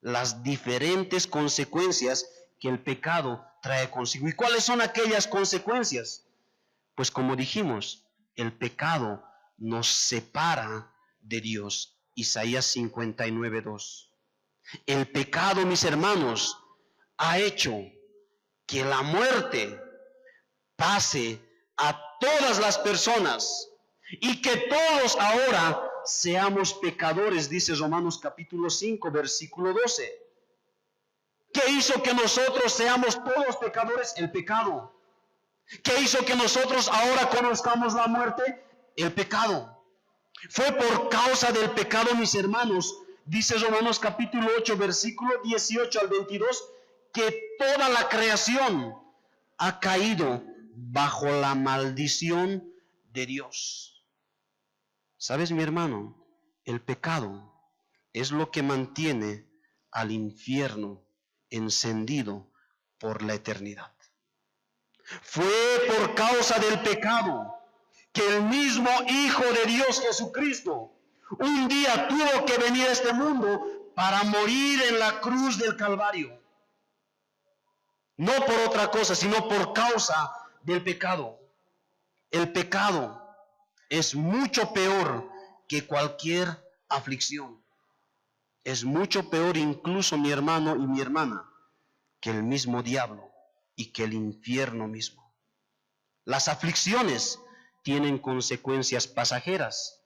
S1: Las diferentes consecuencias que el pecado trae consigo. ¿Y cuáles son aquellas consecuencias? Pues como dijimos, el pecado nos separa de Dios. Isaías 59:2. El pecado, mis hermanos, ha hecho que la muerte pase a todas las personas y que todos ahora seamos pecadores, dice Romanos capítulo 5, versículo 12. ¿Qué hizo que nosotros seamos todos pecadores? El pecado. ¿Qué hizo que nosotros ahora conozcamos la muerte? El pecado. Fue por causa del pecado, mis hermanos, dice Romanos capítulo 8, versículo 18 al 22, que toda la creación ha caído bajo la maldición de Dios. ¿Sabes, mi hermano? El pecado es lo que mantiene al infierno encendido por la eternidad. Fue por causa del pecado que el mismo Hijo de Dios Jesucristo un día tuvo que venir a este mundo para morir en la cruz del Calvario. No por otra cosa, sino por causa del pecado. El pecado es mucho peor que cualquier aflicción. Es mucho peor incluso, mi hermano y mi hermana, que el mismo diablo y que el infierno mismo. Las aflicciones tienen consecuencias pasajeras.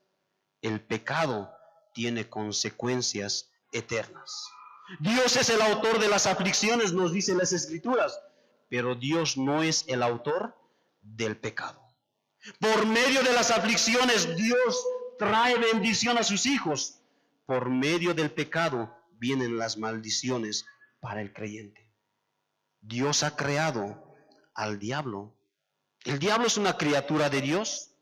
S1: El pecado tiene consecuencias eternas. Dios es el autor de las aflicciones, nos dicen las Escrituras, pero Dios no es el autor del pecado. Por medio de las aflicciones, Dios trae bendición a sus hijos. Por medio del pecado vienen las maldiciones para el creyente. Dios ha creado al diablo. El diablo es una criatura de Dios.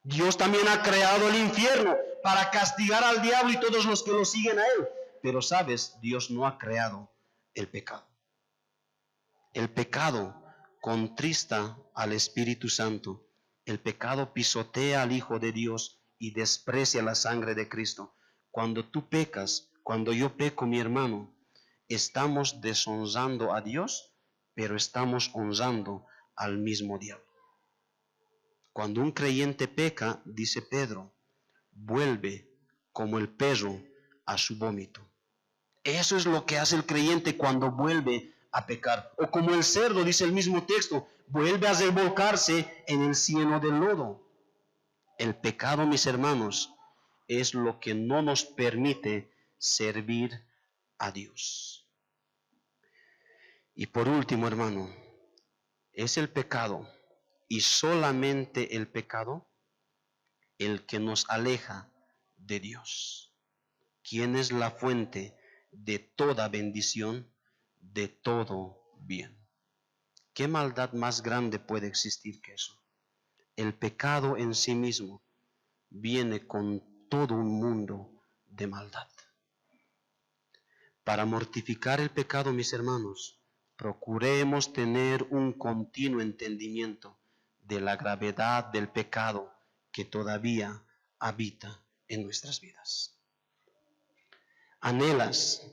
S1: Dios también ha creado el infierno para castigar al diablo y todos los que lo siguen a él. Pero sabes, Dios no ha creado el pecado. El pecado contrista al Espíritu Santo. El pecado pisotea al Hijo de Dios y desprecia la sangre de Cristo. Cuando tú pecas, cuando yo peco, mi hermano, estamos deshonrando a Dios, pero estamos honrando al mismo diablo. Cuando un creyente peca, dice Pedro, vuelve como el perro a su vómito. Eso es lo que hace el creyente cuando vuelve a pecar. O como el cerdo, dice el mismo texto, vuelve a revolcarse en el cieno del lodo. El pecado, mis hermanos, es lo que no nos permite servir a Dios. Y por último, hermano, es el pecado y solamente el pecado el que nos aleja de Dios, quien es la fuente de toda bendición, de todo bien. ¿Qué maldad más grande puede existir que eso? El pecado en sí mismo viene con todo un mundo de maldad. Para mortificar el pecado, mis hermanos, procuremos tener un continuo entendimiento de la gravedad del pecado que todavía habita en nuestras vidas. ¿Anhelas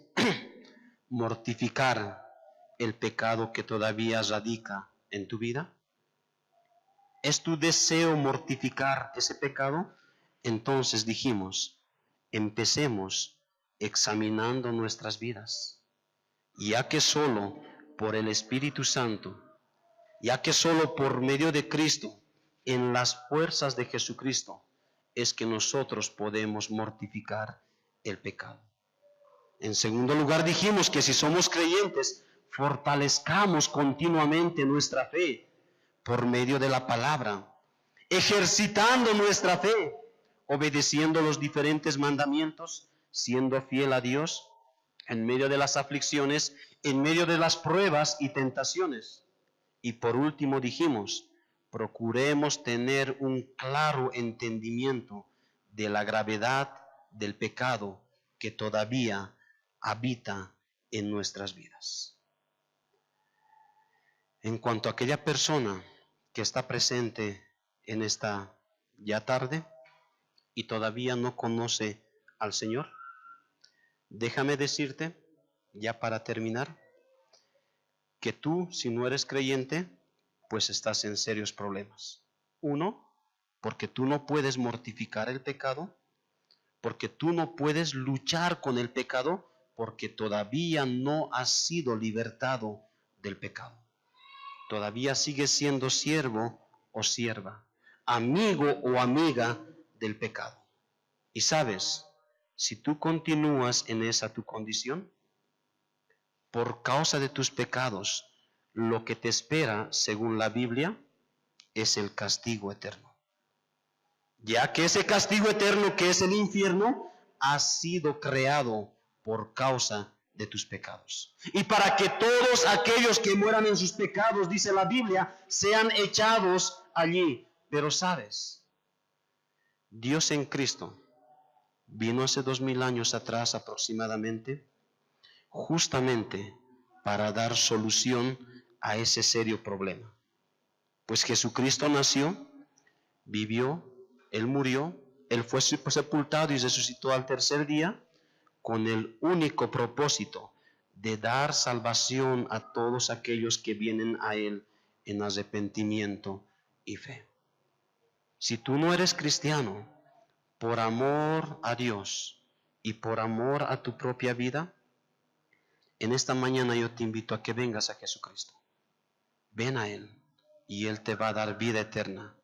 S1: mortificar el pecado que todavía radica en tu vida? ¿Es tu deseo mortificar ese pecado? Entonces dijimos, empecemos examinando nuestras vidas, ya que solo por el Espíritu Santo, ya que solo por medio de Cristo, en las fuerzas de Jesucristo, es que nosotros podemos mortificar el pecado. En segundo lugar dijimos que si somos creyentes, fortalezcamos continuamente nuestra fe por medio de la palabra, ejercitando nuestra fe, obedeciendo los diferentes mandamientos, siendo fiel a Dios en medio de las aflicciones, en medio de las pruebas y tentaciones. Y por último dijimos, procuremos tener un claro entendimiento de la gravedad del pecado que todavía habita en nuestras vidas. En cuanto a aquella persona que está presente en esta ya tarde y todavía no conoce al Señor, déjame decirte, ya para terminar, que tú, si no eres creyente, pues estás en serios problemas. Uno, porque tú no puedes mortificar el pecado, porque tú no puedes luchar con el pecado, porque todavía no has sido libertado del pecado. Todavía sigues siendo siervo o sierva, amigo o amiga del pecado. Y sabes, si tú continúas en esa tu condición, por causa de tus pecados, lo que te espera, según la Biblia, es el castigo eterno. Ya que ese castigo eterno, que es el infierno, ha sido creado por causa de tus pecados. Y para que todos aquellos que mueran en sus pecados, dice la Biblia, sean echados allí. Pero sabes, Dios en Cristo vino hace 2000 años atrás aproximadamente, justamente para dar solución a ese serio problema. Pues Jesucristo nació, vivió, Él murió, Él fue sepultado y resucitó al tercer día con el único propósito de dar salvación a todos aquellos que vienen a Él en arrepentimiento y fe. Si tú no eres cristiano, por amor a Dios y por amor a tu propia vida, en esta mañana yo te invito a que vengas a Jesucristo. Ven a Él y Él te va a dar vida eterna.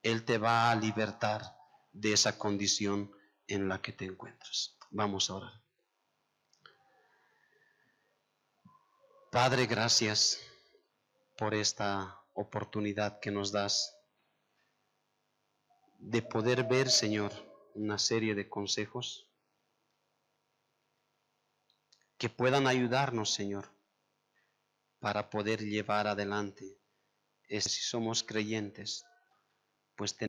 S1: Él te va a libertar de esa condición en la que te encuentras. Vamos a orar. Padre, gracias por esta oportunidad que nos das de poder ver, Señor, una serie de consejos que puedan ayudarnos, Señor, para poder llevar adelante. Si somos creyentes, pues